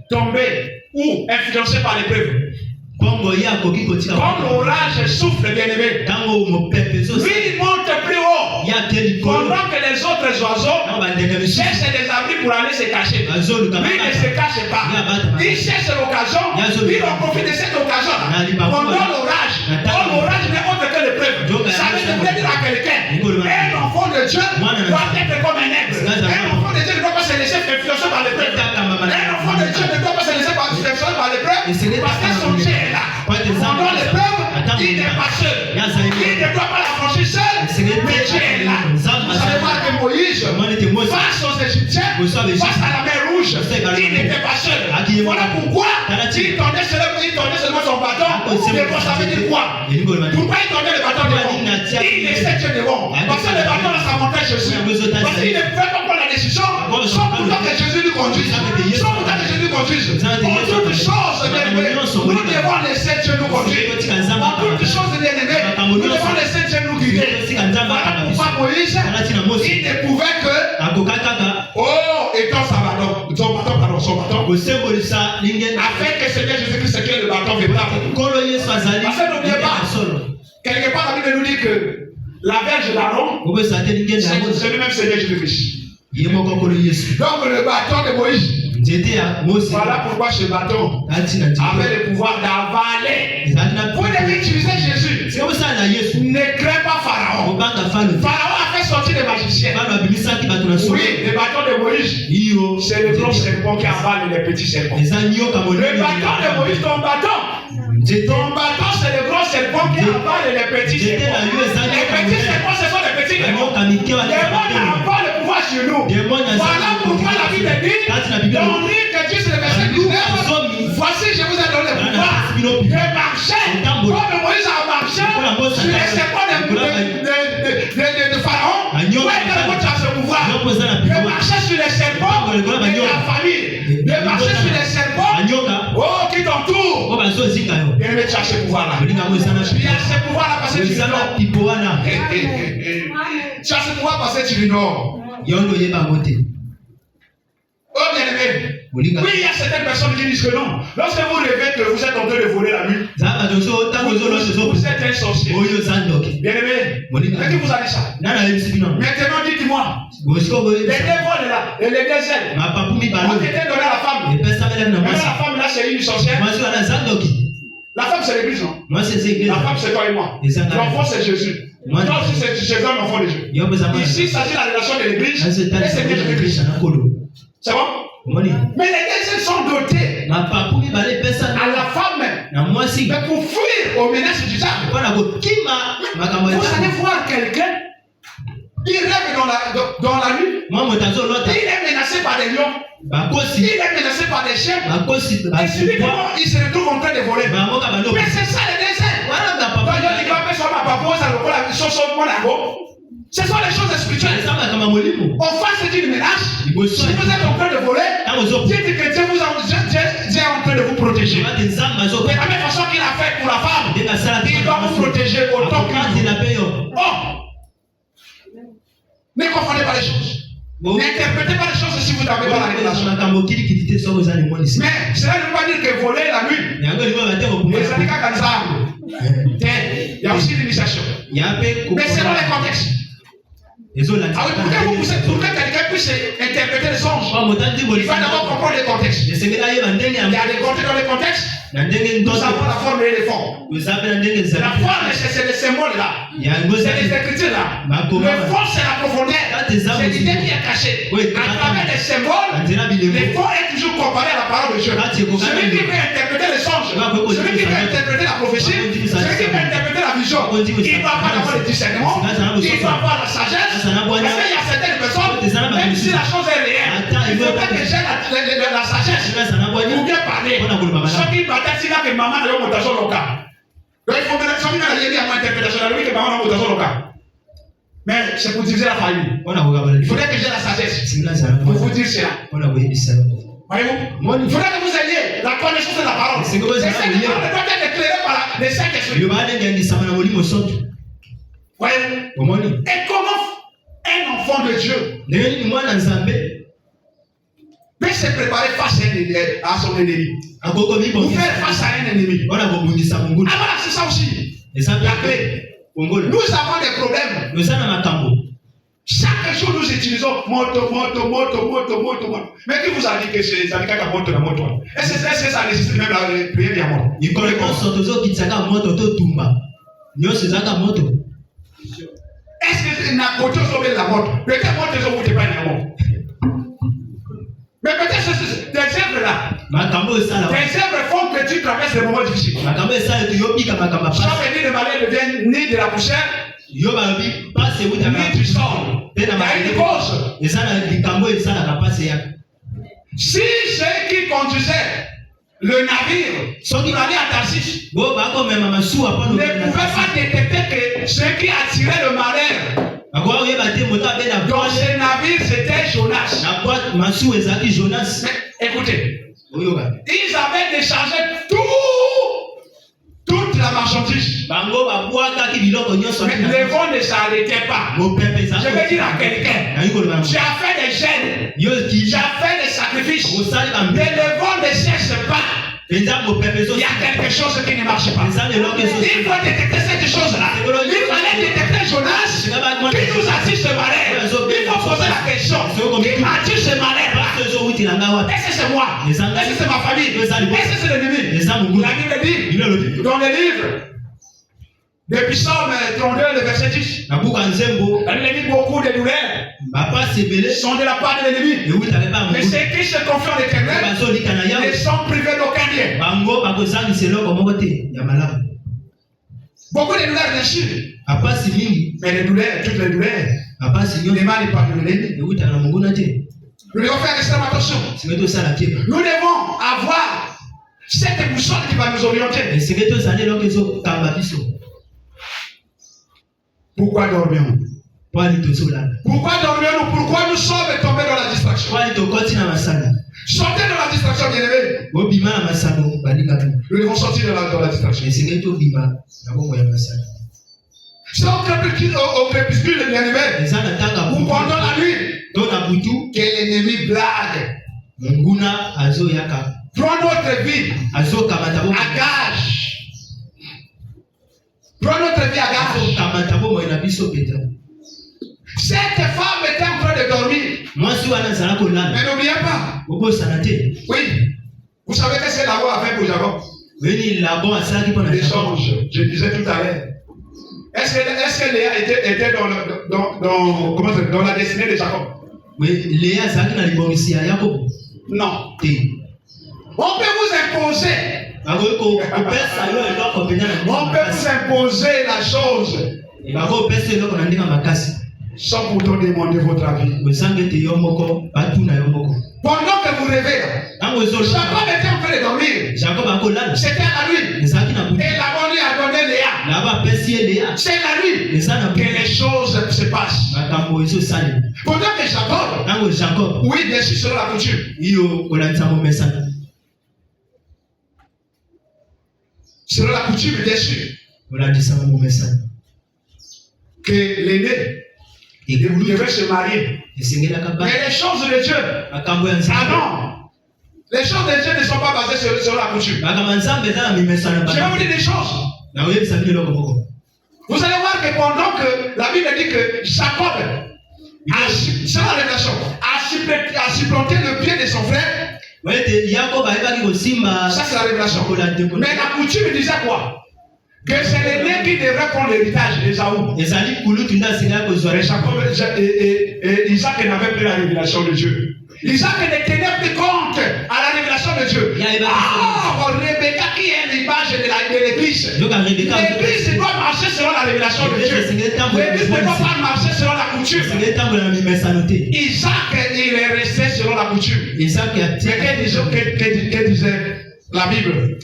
tomber ou influencer par l'épreuve. Quand l'orage souffle, bien aimé, lui il monte plus haut. Pendant que les autres oiseaux cherchent des abris pour aller se cacher. Lui ne se cache pas. Il cherche l'occasion. Il en profite de cette occasion. Pendant l'orage, l'orage n'est autre que l'épreuve. Ça veut dire à quelqu'un, un enfant de Dieu doit être comme un aigle. Un enfant de Dieu ne doit pas se laisser influencer par l'épreuve. Un enfant de Dieu ne doit pas se laisser influencer par l'épreuve. Parce que son Dieu est là. Pendant l'épreuve, il n'est pas seul. Il ne doit pas la franchir seul, mais Dieu est là. Vous savez voir que Moïse, face aux Égyptiens, face à la mer Rouge, il n'était pas seul. Voilà pourquoi il tendait seulement son bâton. Mais ça veut dire quoi? Pourquoi il tendait le bâton devant? Il laissait Dieu devant. Parce que le bâton là, ça montait Jésus. Parce qu'il ne pouvait pas prendre la décision sans pourtant que Jésus lui conduise. Sans pourtant que Jésus lui conduise. En toutes choses, nous devons laisser Dieu nous conduire. En toutes choses, bien aimé, nous devons laisser Dieu nous guider. Voilà pourquoi Moïse, il ne pouvait que, étant son bâton, afin que Seigneur Jésus-Christ secure le bâton véritable. Parce que n'oubliez pas, quelque part la Bible nous dit que la Vierge d'Aaron, c'est lui-même Seigneur Jésus-Christ. Donc le bâton de Moïse, voilà pourquoi ce bâton avait le pouvoir d'avaler. Vous devez utiliser Jésus. Ne crains pas Pharaon. Pharaon a fait sortir des magiciens. Oui, le bâton de Moïse, c'est le gros serpent qui avale les petits serpents. Le bâton de Moïse, ton bâton, c'est le gros serpent qui avale les petits serpents. Les petits serpents, ce sont les petits démons. Les démons n'ont pas le pouvoir sur nous. Voilà pourquoi la Bible dit, dans Luc 10, le verset 19, voici je vous ai donné le pouvoir de marcher comme Moïse a marché sur les serpents de Pharaon. Tu as ce pouvoir de marcher sur les serpents de ta famille, de marcher sur les serpents qui t'entourent. Et tu as ce pouvoir-là. Tu as ce pouvoir-là parce que tu l'ignores. Tu as ce pouvoir parce que tu l'ignores. Oh bien aimé, oui, il y a certaines personnes qui disent que non. Lorsque vous rêvez que vous êtes en train de voler la nuit, vous êtes un sorcier. Bien aimé, qui vous a dit ça? Maintenant dites-moi, les deux vols là, et les deux ailes, ont été donnés à la femme. Maintenant la femme là c'est une sorcière. La femme c'est l'église, non? La femme c'est toi et moi. L'enfant c'est Jésus. Toi aussi c'est Jésus, l'enfant de Dieu. Ici il s'agit de la relation de l'église et c'est Jésus-Christ. C'est bon? Mais les deux sont dotés à la femme, mais pour fuir aux menaces du diable. Vous allez voir quelqu'un, il rêve dans la nuit, il est menacé par des lions, il est menacé par des chiens, et subitement il se retrouve en train de voler. Mais c'est ça le désert. Ce sont les choses spirituelles. En face d'une ménage, si vous êtes en train de voler, dites que Dieu est en train de vous protéger. De la même façon qu'il a fait pour la femme, il doit vous protéger autant qu'il vous. Oh! Ne confondez pas les choses. N'interprétez pas les choses si vous n'avez pas la révélation. Mais cela ne veut pas dire que voler la nuit. Il y a aussi l'initiation. Mais selon les contextes. Pour que quelqu'un puisse interpréter les songes, il va d'abord comprendre les contextes. Il y a des contextes dans les contextes. Nous avons la forme et les formes. La forme, c'est les symboles là. C'est les écritures là. Le fond, c'est la profondeur. C'est l'idée qui est cachée. À travers les symboles, le fond est toujours comparé à la parole de Dieu. Celui qui veut interpréter les songes, celui qui veut interpréter la prophétie, celui qui veut interpréter la vision, il doit pas avoir le discernement, il doit avoir la sagesse. Parce qu'il y a certaines personnes, même si la chose est réelle, il ne faut pas que j'ai la sagesse pour bien parler. Ce qui bataille, c'est là que maman a eu mon tasson local. Donc il faut que celui qui a eu mon interprétation, lui que maman a eu mon tasson local. Mais c'est pour diviser la famille. Il faudrait que j'ai la sagesse pour vous dire cela. Voyez-vous? Il faudrait que vous ayez la connaissance de la parole. Et cette parole doit être éclairée par les cinq esprits. Voyez-vous? Et comment un enfant de Dieu peut se préparer face à son ennemi. Vous faire face à un ennemi. Ah voilà, c'est ça aussi. La clé. Nous avons des problèmes. Chaque jour nous utilisons moto. Mais qui vous a dit que c'est ça qui a moto la moto? Est-ce que ça nécessite même la prière à moi? Est-ce que c'est une côté sauver la moto? Peut-être moto ils ont pas une moto. Mais peut-être c'est des œuvres là. Des œuvres font que tu traverses des moments difficiles. Ça veut dire le malheur devient ni de la poussière, ni du sol. Il y a une cause. Si ceux qui conduisaient le navire sont allés à Tarsis, ne pouvaient pas détecter que ceux qui attiraient le malheur dans ce navire, c'était Jonas. Mais, écoutez, ils avaient déchargé toute la marchandise. Mais le vent ne s'arrêtait pas. Je vais dire à quelqu'un, tu as fait des gènes, tu as fait des sacrifices, mais le vent ne cesse pas. Il y a quelque chose qui ne marche pas. Il faut détecter cette chose-là. Il fallait détecter Jonas qui nous attire ce malheur. Il faut poser la question. Qui attire ce malheur-là? Est-ce que c'est moi? Est-ce que c'est ma famille? Est-ce que c'est l'ennemi? La Bible dit dans le livre de Psaume 32, le verset 10. L'ennemi beaucoup de douleurs sont de la part de l'ennemi. Mais ceux qui se confient en l'Éternel ne sont privés d'aucun bien. Beaucoup de douleurs bien sûr. Mais les douleurs, toutes les douleurs, n'émanent pas de l'ennemi. Nous devons faire extrêmement attention. Nous devons avoir cette boussole qui va nous orienter. Pourquoi dormions-nous? Pourquoi dormions-nous? Pourquoi nous sommes tombés dans la distraction? Sortez de la distraction, bien-aimés. Nous devons sortir de la distraction. C'est au crépuscule, bien-aimés, ou pendant la nuit, que l'ennemi blague. Prends notre vie à gage. Prends notre vie à gage. Cette femme était en train de dormir. Mais n'oubliez pas. Oui. Vous savez que c'est Laban a fait pour Jacob? L'échange. Je disais tout à l'heure. Est-ce que Léa était dans la destinée de Jacob? Non. On peut vous imposer. On peut vous imposer la chose sans pourtant demander votre avis. Pendant que vous rêvez, Jacob était en train de dormir. C'était à la nuit. Et Laban lui a donné Léa. C'est la nuit que les choses se passent. Pendant que Jacob, oui, bien sûr, selon la coutume. Selon la coutume, bien sûr, que l'aîné devait se marier. Mais les choses de Dieu, ah non, les choses de Dieu ne sont pas basées sur la coutume. Je vais vous dire des choses. Vous allez voir que pendant que la Bible dit que Jacob, c'est la révélation, a supplanté le pied de son frère. Ça c'est la révélation. Mais la coutume disait quoi? Que c'est l'aîné qui devrait prendre l'héritage d'Ésaü. Et Isaac n'avait plus la révélation de Dieu. Isaac ne tenait plus compte à la révélation de Dieu. Ah, Rebecca qui est l'image de l'église. L'église doit marcher selon la révélation de Dieu. L'église ne doit pas marcher selon la coutume. Isaac, il est resté selon la coutume. Mais que disait la Bible?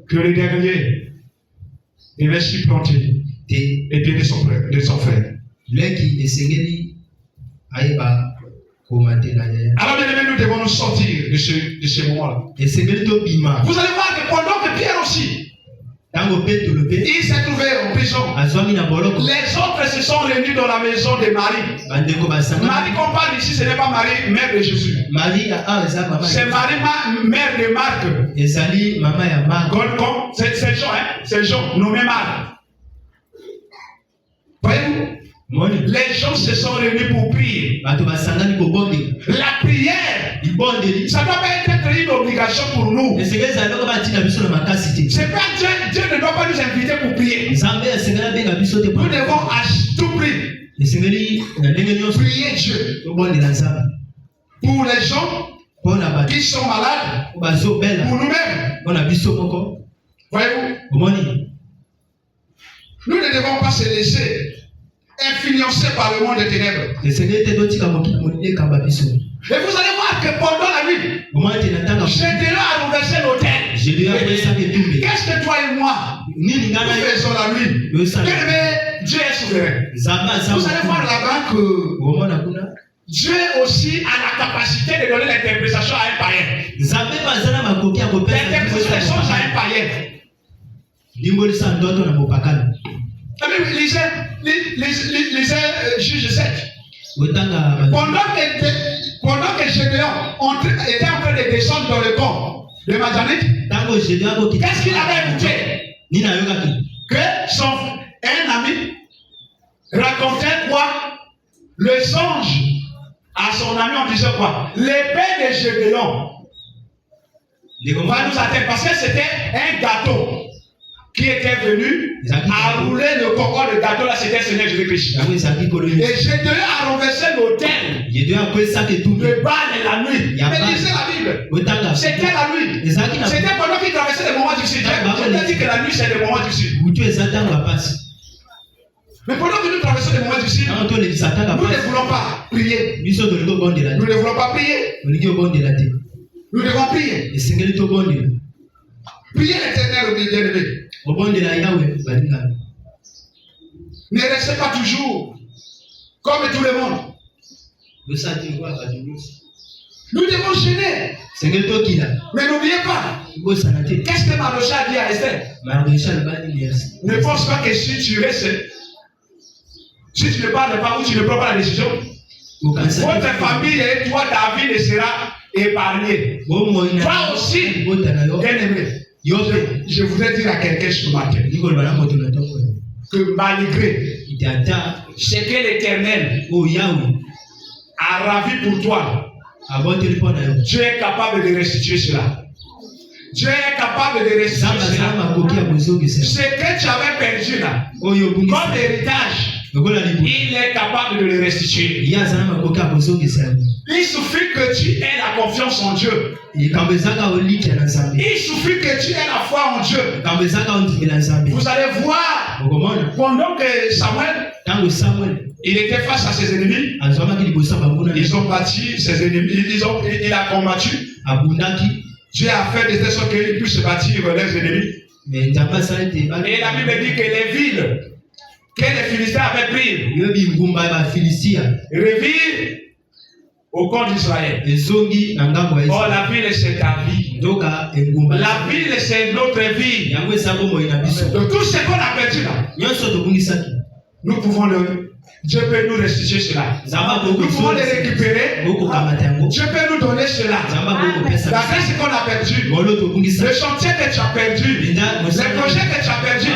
Que le dernier devait supplanter les pieds de son frère. Alors bien aimé, nous devons nous sortir de ce moment-là. Vous allez voir que pendant que Pierre aussi, il s'est trouvé en prison, les autres se sont réunis dans la maison de Marie. Marie qu'on parle ici, ce n'est pas Marie, mère de Jésus. C'est Marie, mère de Marc. C'est Jean, c'est Jean, nommé Marc. Voyez-vous? Les gens se sont réunis pour prier. La prière, ça ne doit pas être une obligation pour nous. C'est pas Dieu ne doit pas nous inviter pour prier. Nous devons à tout prix prier Dieu pour les gens qui sont malades, pour nous-mêmes. Voyez-vous? Nous ne devons pas se laisser influencé par le monde des ténèbres. Et vous allez voir que pendant la nuit, Gédéon a renversé l'autel. Qu'est-ce que toi et moi nous faisons la nuit? Dieu est souverain. Vous allez voir là-bas que Dieu aussi a la capacité de donner l'interprétation à un païen. L'interprétation des choses à un païen. Lisez Juge 7. Pendant que Gédéon était en train de descendre dans le camp de Madianite, qu'est-ce qu'il avait écouté? Que un ami racontait quoi? Le songe à son ami en disant quoi? L'épée de Gédéon va nous atteindre parce que c'était un gâteau qui était venu à rouler le cocon de gâteau, là c'était le Seigneur Jésus-Christ. Et Gédéon a renversé l'autel de Baal la nuit. Mais lisez la Bible. C'était la nuit. C'était pendant qu'il traversait les moments difficiles. Je te dis que la nuit c'est le moment difficile. Mais pendant que nous traversons les moments difficiles, nous ne voulons pas prier. Nous ne voulons pas prier. Nous devons prier. Priez l'Éternel, bien-aimé. Ne restez pas toujours comme tout le monde. Nous devons gêner. Mais n'oubliez pas. Qu'est-ce que Mardochée a dit à Esther? Ne pense pas que si tu restes, si tu ne parles pas ou tu ne prends pas la décision, votre famille et toi, ta vie ne sera épargnée. Toi aussi, bien-aimé. Je voudrais dire à quelqu'un ce matin que malgré ce que l'Éternel a ravi pour toi, Dieu est capable de restituer cela. Dieu est capable de restituer cela. Ce que tu avais perdu là, comme héritage, il est capable de le restituer. Il suffit que tu aies la confiance en Dieu. Il suffit que tu aies la foi en Dieu. Vous allez voir, pendant que Samuel, il était face à ses ennemis, ils ont battu ses ennemis, il a combattu. Dieu a fait de telle sorte qu'il puisse bâtir les ennemis. Et la Bible dit que les villes que les Philistins avaient pris. Revire au camp d'Israël. Oh, la ville, c'est ta vie. La ville, c'est notre vie. Donc, tout ce qu'on a perdu là, nous pouvons Dieu peut nous restituer cela. Nous pouvons les récupérer. Dieu peut nous donner cela. La grâce qu'on a perdu, le chantier que tu as perdu, les projets que tu as perdu,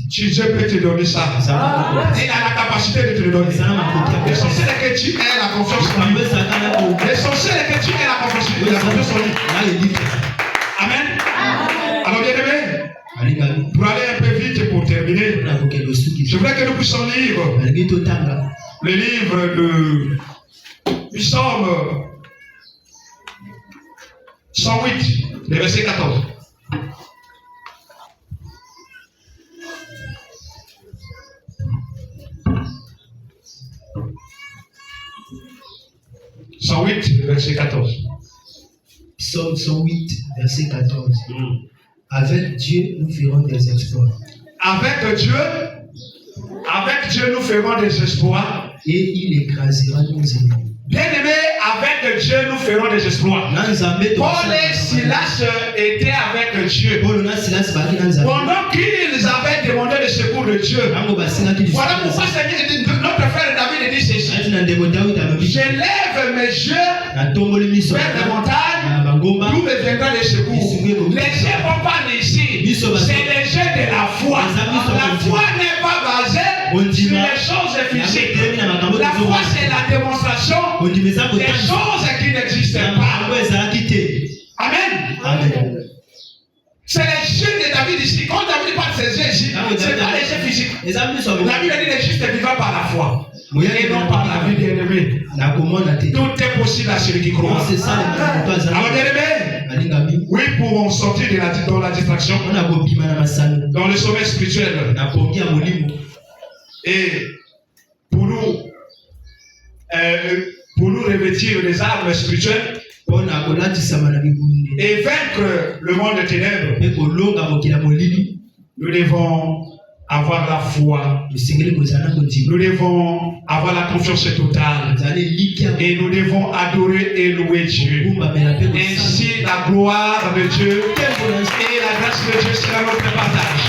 Dieu peut te donner ça. Il a la capacité de te le donner. L'essentiel est que tu aies la confiance en lui. L'essentiel est que tu aies la confiance en lui. Amen. Alors bien aimé, pour aller un peu vite et pour terminer, je voudrais que nous puissions lire le livre du Psaume 108, le verset 14. Verset 14. Psaume 108, verset 14. Avec Dieu, nous ferons des exploits. Avec Dieu, nous ferons des exploits. Et il écrasera nos ennemis. Bien-aimés, avec Dieu, nous ferons des exploits. Paul et Silas étaient avec Dieu. Pendant qu'ils avaient demandé le secours de Dieu. Voilà pourquoi notre frère David dit ceci. J'élève mes yeux vers les montagnes, d'où me viendra le secours. Les yeux vont pas d'ici. C'est les yeux de la foi. La foi n'est pas basée sur les choses physiques. La foi, c'est la démonstration des choses qui n'existent pas. Amen. C'est les yeux de David ici. Quand David parle de ses yeux ici, c'est pas les yeux physiques. La Bible dit les justes vivant par la foi. Et non par la vie bien-aimée. Tout est possible à celui qui croit. Alors bien-aimés, oui, pour en sortir de la distraction, dans le sommet spirituel, et pour nous revêtir des armes spirituelles et vaincre le monde des ténèbres, nous devons avoir la foi. Nous devons avoir la confiance totale. Et nous devons adorer et louer Dieu. Ainsi, la gloire de Dieu et la grâce de Dieu sera notre partage.